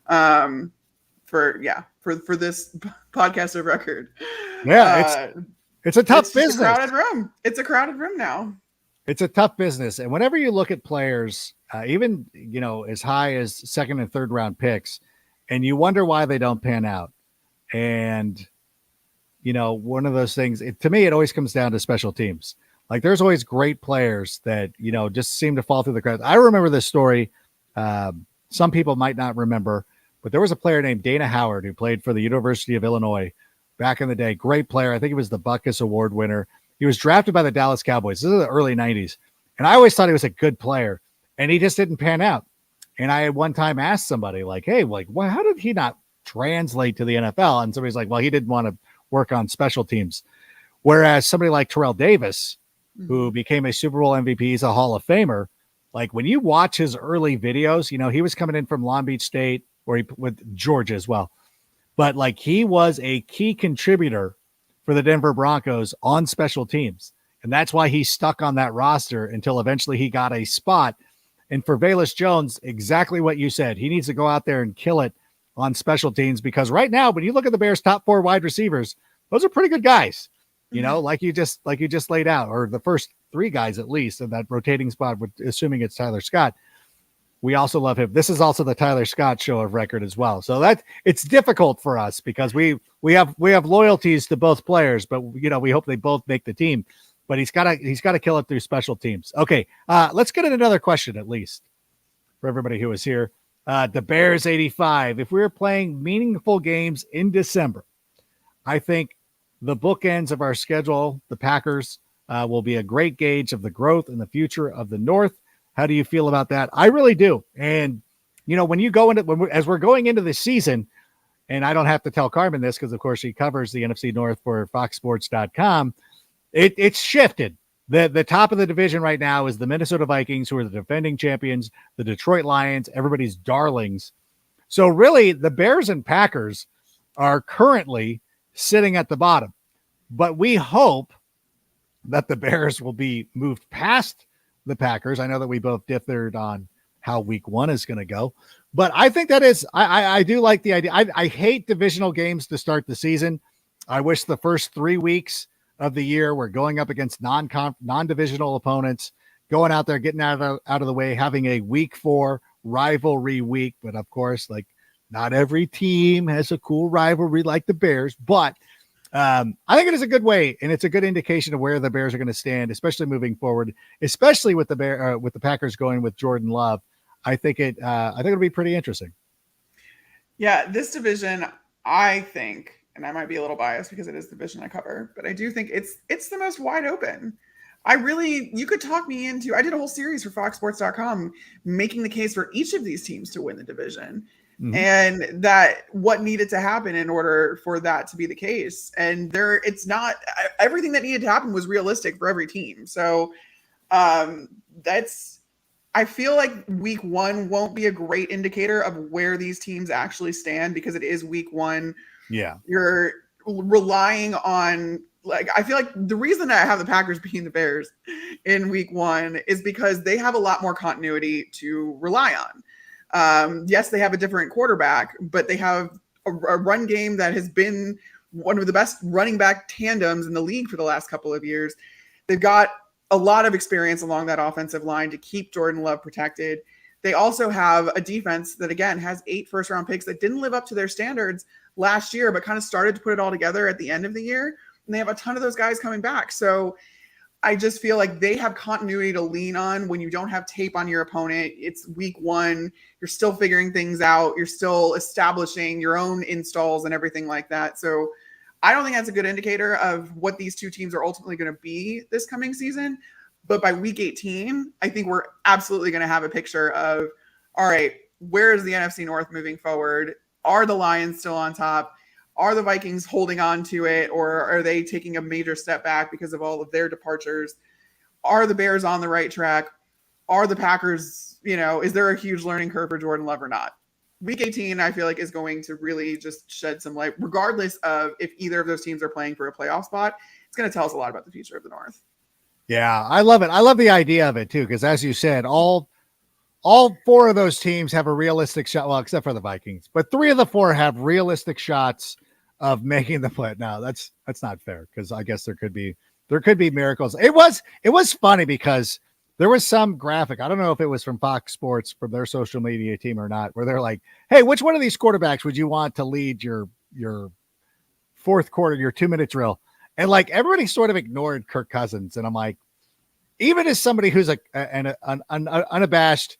for this podcast of record. Yeah. It's a tough business. It's a crowded room. It's a crowded room now. It's a tough business. And whenever you look at players, even, as high as second and third round picks, and you wonder why they don't pan out. And, one of those things, to me, it always comes down to special teams. Like, there's always great players that, just seem to fall through the cracks. I remember this story. Some people might not remember, but there was a player named Dana Howard who played for the University of Illinois back in the day. Great player. I think he was the Butkus Award winner. He was drafted by the Dallas Cowboys. This is the early 90s. And I always thought he was a good player, and he just didn't pan out. And I one time asked somebody, like, hey, how did he not translate to the NFL? And somebody's like, well, he didn't want to work on special teams. Whereas somebody like Terrell Davis, who became a Super Bowl MVP, he's a Hall of Famer. Like, when you watch his early videos, he was coming in from Long Beach State, or with Georgia as well. But like, he was a key contributor for the Denver Broncos on special teams. And that's why he stuck on that roster until eventually he got a spot. And for Velus Jones, exactly what you said. He needs to go out there and kill it on special teams, because right now, when you look at the Bears' top 4 wide receivers, those are pretty good guys, like you just laid out, or the first 3 guys, at least, in that rotating spot, assuming it's Tyler Scott. We also love him. This is also the Tyler Scott show of record as well. So it's difficult for us, because we have loyalties to both players, but we hope they both make the team. But he's got to kill it through special teams. Okay, let's get another question, at least, for everybody who is here. The Bears 85. If we were playing meaningful games in December, I think the bookends of our schedule, the Packers, will be a great gauge of the growth and the future of the North. How do you feel about that? I really do. And, when you go into, as we're going into this season, and I don't have to tell Carmen this, because of course she covers the NFC North for foxsports.com. It's shifted. The top of the division right now is the Minnesota Vikings, who are the defending champions, the Detroit Lions, everybody's darlings. So really, the Bears and Packers are currently sitting at the bottom. But we hope that the Bears will be moved past the Packers. I know that we both differed on how week 1 is going to go, but I think that is, I do like the idea. I hate divisional games to start the season. I wish the first 3 weeks of the year we're going up against non-divisional opponents, going out there, getting out of the way, having a week 4 rivalry week. But of course, like, not every team has a cool rivalry like the Bears, but I think it is a good way, and it's a good indication of where the Bears are going to stand, especially moving forward, especially with the Packers going with Jordan Love. I think it'll be pretty interesting. Yeah, this division, I think, and I might be a little biased because it is the division I cover, but I do think it's the most wide open. You could talk me into, I did a whole series for foxsports.com making the case for each of these teams to win the division. Mm-hmm. And that what needed to happen in order for that to be the case. And it's not everything that needed to happen was realistic for every team. So I feel like week 1 won't be a great indicator of where these teams actually stand, because it is week 1. Yeah. You're relying on, like, I feel like the reason I have the Packers beating the Bears in week 1 is because they have a lot more continuity to rely on. Yes, they have a different quarterback, but they have a run game that has been one of the best running back tandems in the league for the last couple of years. They've got a lot of experience along that offensive line to keep Jordan Love protected. They also have a defense that, again, has 8 first-round picks that didn't live up to their standards last year, but kind of started to put it all together at the end of the year. And they have a ton of those guys coming back. So I just feel like they have continuity to lean on when you don't have tape on your opponent. It's week 1. You're still figuring things out. You're still establishing your own installs and everything like that. So I don't think that's a good indicator of what these two teams are ultimately going to be this coming season. But by week 18, I think we're absolutely going to have a picture of, all right, where is the NFC North moving forward? Are the Lions still on top? Are the Vikings holding on to it, or are they taking a major step back because of all of their departures? Are the Bears on the right track? Are the Packers, is there a huge learning curve for Jordan Love or not? Week 18, I feel like, is going to really just shed some light, regardless of if either of those teams are playing for a playoff spot. It's going to tell us a lot about the future of the North. Yeah, I love it. I love the idea of it too, because as you said, all four of those teams have a realistic shot. Well, except for the Vikings, but 3 of the 4 have realistic shots of making the play. Now that's not fair, because I guess there could be miracles. It was funny because there was some graphic. I don't know if it was from Fox Sports, from their social media team or not, where they're like, "Hey, which one of these quarterbacks would you want to lead your fourth quarter, your 2-minute drill?" And like everybody sort of ignored Kirk Cousins, and I'm like, even as somebody who's an unabashed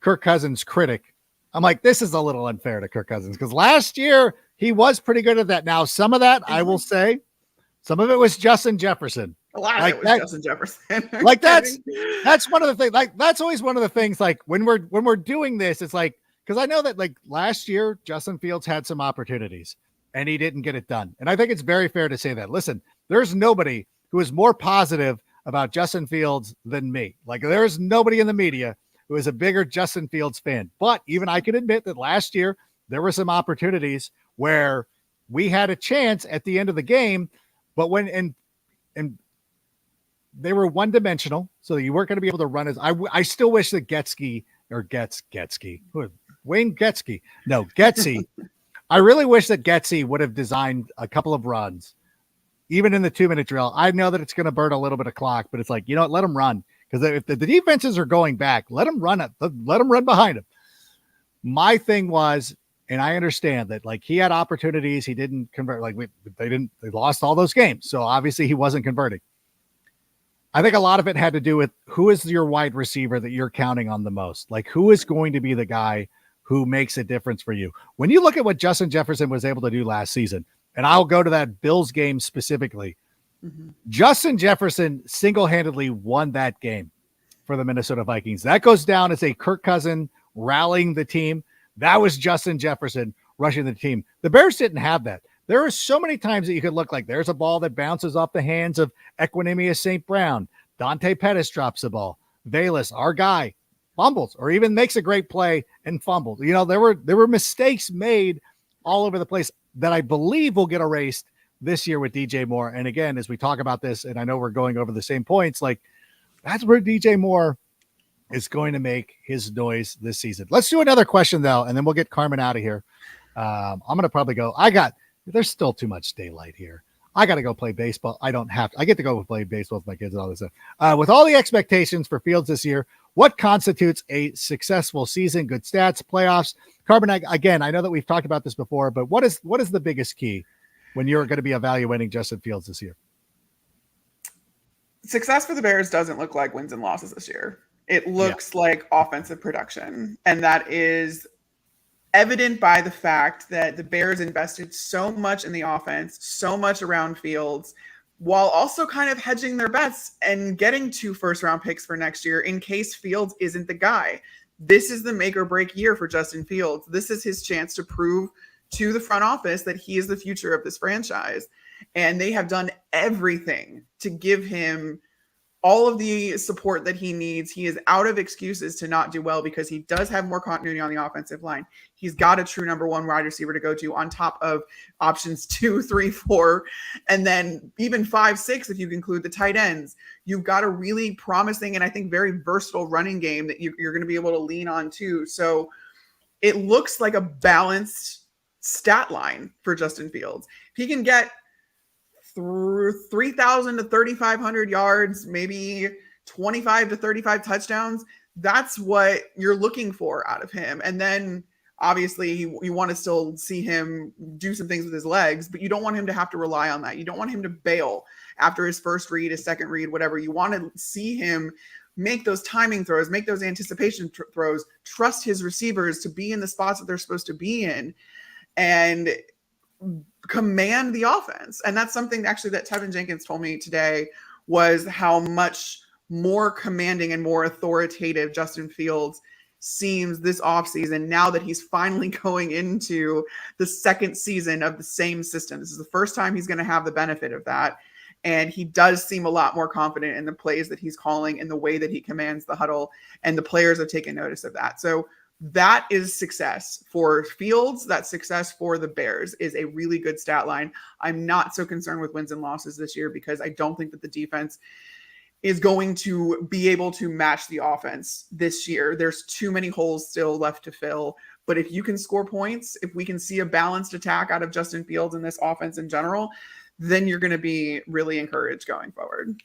Kirk Cousins critic, I'm like, this is a little unfair to Kirk Cousins, because last year he was pretty good at that. Now, some of that, I will say, some of it was Justin Jefferson. A lot of it was Justin Jefferson. Like that's one of the things. Like that's always one of the things. Like when we're doing this, it's like, because I know that like last year Justin Fields had some opportunities and he didn't get it done. And I think it's very fair to say that. Listen, there's nobody who is more positive about Justin Fields than me. Like there's nobody in the media who is a bigger Justin Fields fan. But even I can admit that last year there were some opportunities where we had a chance at the end of the game, but when and they were one-dimensional, so you weren't going to be able to run as I still wish that Getsy. I really wish that Getsy would have designed a couple of runs, even in the 2-minute drill. I know that it's going to burn a little bit of clock, but it's like, let them run, because if the defenses are going back, let them run it. Let them run behind them. My thing was, and I understand that like he had opportunities, he didn't convert. Like they lost all those games, so obviously he wasn't converting. I think a lot of it had to do with who is your wide receiver that you're counting on the most. Like who is going to be the guy who makes a difference for you? When you look at what Justin Jefferson was able to do last season, and I'll go to that Bills game specifically, Justin Jefferson single-handedly won that game for the Minnesota Vikings. That goes down as a Kirk Cousins rallying the team. That was Justin Jefferson rushing the team. The Bears didn't have that. There are so many times that you could look like there's a ball that bounces off the hands of Equinemius St. Brown. Dante Pettis drops the ball. Valus, our guy, fumbles or even makes a great play and fumbles. There were mistakes made all over the place that I believe will get erased this year with DJ Moore. And again, as we talk about this, and I know we're going over the same points, like that's where DJ Moore is going to make his noise this season. Let's do another question though, and then we'll get Carmen out of here. I'm going to probably go. There's still too much daylight here. I got to go play baseball. I get to go play baseball with my kids and all this stuff. With all the expectations for Fields this year, what constitutes a successful season? Good stats, playoffs. Carmen, again, I know that we've talked about this before, but what is the biggest key when you're going to be evaluating Justin Fields this year? Success for the Bears doesn't look like wins and losses this year. It looks like offensive production, and that is evident by the fact that the Bears invested so much in the offense, so much around Fields, while also kind of hedging their bets and getting 2 first-round picks for next year in case Fields isn't the guy. This is the make or break year for Justin Fields. This is his chance to prove to the front office that he is the future of this franchise. And they have done everything to give him all of the support that he needs. He is out of excuses to not do well because he does have more continuity on the offensive line. He's got a true number 1 wide receiver to go to on top of options 2, 3, 4, and then even 5, 6 if you include the tight ends. You've got a really promising and I think very versatile running game that you're going to be able to lean on too. So it looks like a balanced stat line for Justin Fields. If he can get through 3,000 to 3,500 yards, maybe 25 to 35 touchdowns, that's what you're looking for out of him. And then obviously you want to still see him do some things with his legs, but you don't want him to have to rely on that. You don't want him to bail after his first read, his second read, whatever. You want to see him make those timing throws, make those anticipation throws, trust his receivers to be in the spots that they're supposed to be in, and command the offense. And that's something actually that Tevin Jenkins told me today, was how much more commanding and more authoritative Justin Fields seems this offseason, now that he's finally going into the second season of the same system. This is the first time he's going to have the benefit of that. And he does seem a lot more confident in the plays that he's calling and the way that he commands the huddle. And the players have taken notice of that. So that is success for Fields. That success for the Bears is a really good stat line. I'm not so concerned with wins and losses this year because I don't think that the defense is going to be able to match the offense this year. There's too many holes still left to fill. But if you can score points, if we can see a balanced attack out of Justin Fields in this offense in general, then you're going to be really encouraged going forward.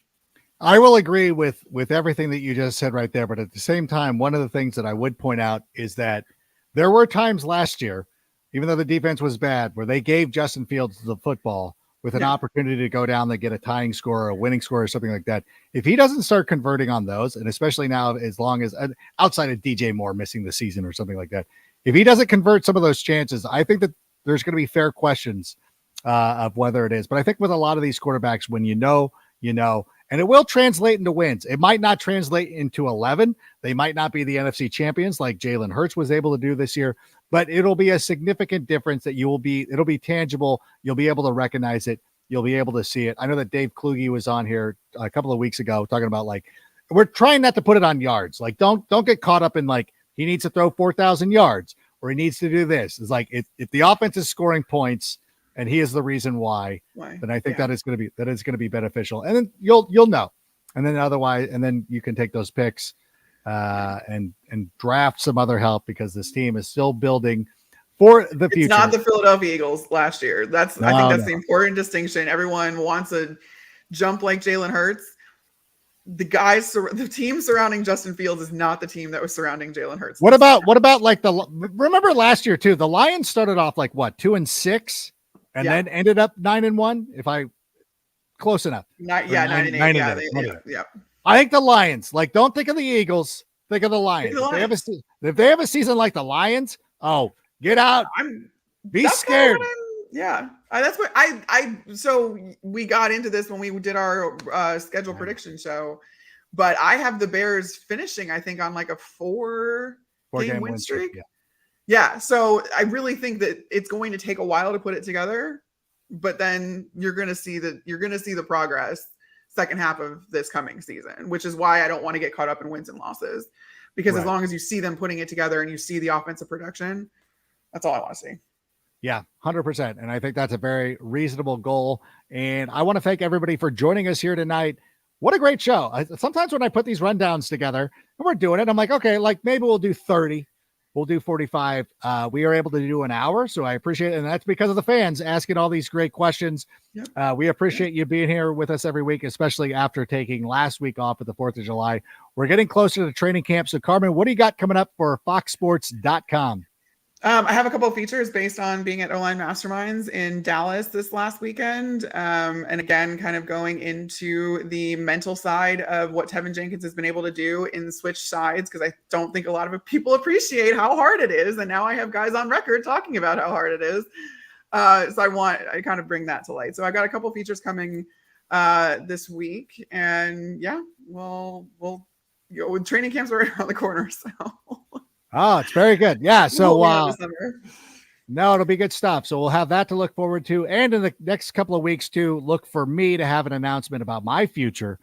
I will agree with everything that you just said right there. But at the same time, one of the things that I would point out is that there were times last year, even though the defense was bad, where they gave Justin Fields the football with an opportunity to go down and get a tying score or a winning score or something like that. If he doesn't start converting on those, and especially now, as long as outside of DJ Moore missing the season or something like that, if he doesn't convert some of those chances, I think that there's going to be fair questions of whether it is. But I think with a lot of these quarterbacks, when you know, and it will translate into wins. It might not translate into 11. They might not be the NFC champions like Jalen Hurts was able to do this year, but it'll be a significant difference that it'll be tangible. You'll be able to recognize it. You'll be able to see it. I know that Dave Kluge was on here a couple of weeks ago talking about, like, we're trying not to put it on yards. Like, don't get caught up in, like, he needs to throw 4,000 yards or he needs to do this. It's like, if the offense is scoring points, and he is the reason why. Then I think that is going to be beneficial. And then you'll know. And then otherwise, and then you can take those picks and draft some other help because this team is still building for the future. It's not the Philadelphia Eagles last year. I think that's the important distinction. Everyone wants a jump like Jalen Hurts. The team surrounding Justin Fields is not the team that was surrounding Jalen Hurts. What about like remember last year too? The Lions started off like what, 2-6? And then ended up 9-1. If I close enough. 9-8. Yeah. I think the Lions, like, don't think of the Eagles. Think of the Lions. If they have a season like the Lions, get out. Be scared. That's what so we got into this when we did our schedule prediction show, but I have the Bears finishing, I think, on like a 4-game win streak. Yeah, so I really think that it's going to take a while to put it together, but then you're going to see the progress second half of this coming season, which is why I don't want to get caught up in wins and losses, because as long as you see them putting it together and you see the offensive production, that's all I want to see. Yeah, 100%. And I think that's a very reasonable goal. And I want to thank everybody for joining us here tonight. What a great show. Sometimes when I put these rundowns together and we're doing it, I'm like, okay, like maybe we'll do 30. We'll do 45. We are able to do an hour, so I appreciate it. And that's because of the fans asking all these great questions. We appreciate you being here with us every week, especially after taking last week off at the 4th of July. We're getting closer to training camp. So, Carmen, what do you got coming up for foxsports.com? I have a couple of features based on being at Oline Masterminds in Dallas this last weekend. And again, kind of going into the mental side of what Tevin Jenkins has been able to do in switch sides, because I don't think a lot of people appreciate how hard it is. And now I have guys on record talking about how hard it is. So I kind of bring that to light. So I got a couple of features coming this week. And we'll training camps are right around the corner. So. Oh, it's very good. Yeah. So, no, it'll be good stuff. So we'll have that to look forward to. And in the next couple of weeks too, look for me to have an announcement about my future,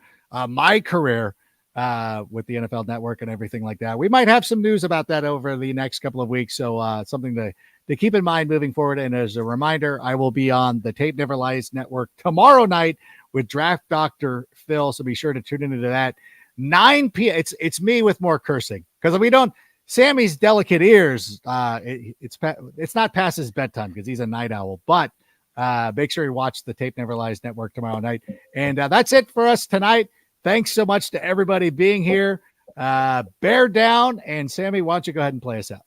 my career with the NFL Network and everything like that. We might have some news about that over the next couple of weeks. So something to keep in mind moving forward. And as a reminder, I will be on the Tape Never Lies Network tomorrow night with Draft Dr. Phil. So be sure to tune into that. 9 p.m. It's me with more cursing because Sammy's delicate ears. It's not past his bedtime because he's a night owl, but make sure you watch the Tape Never Lies Network tomorrow night. And that's it for us tonight. Thanks so much to everybody being here. Bear down. And Sammy, why don't you go ahead and play us out?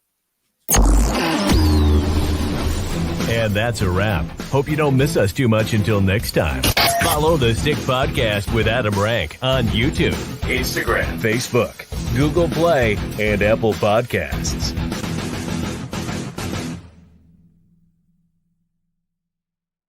And that's a wrap. Hope you don't miss us too much until next time. Follow the Sick Podcast with Adam Rank on YouTube, Instagram, Facebook, Google Play, and Apple Podcasts.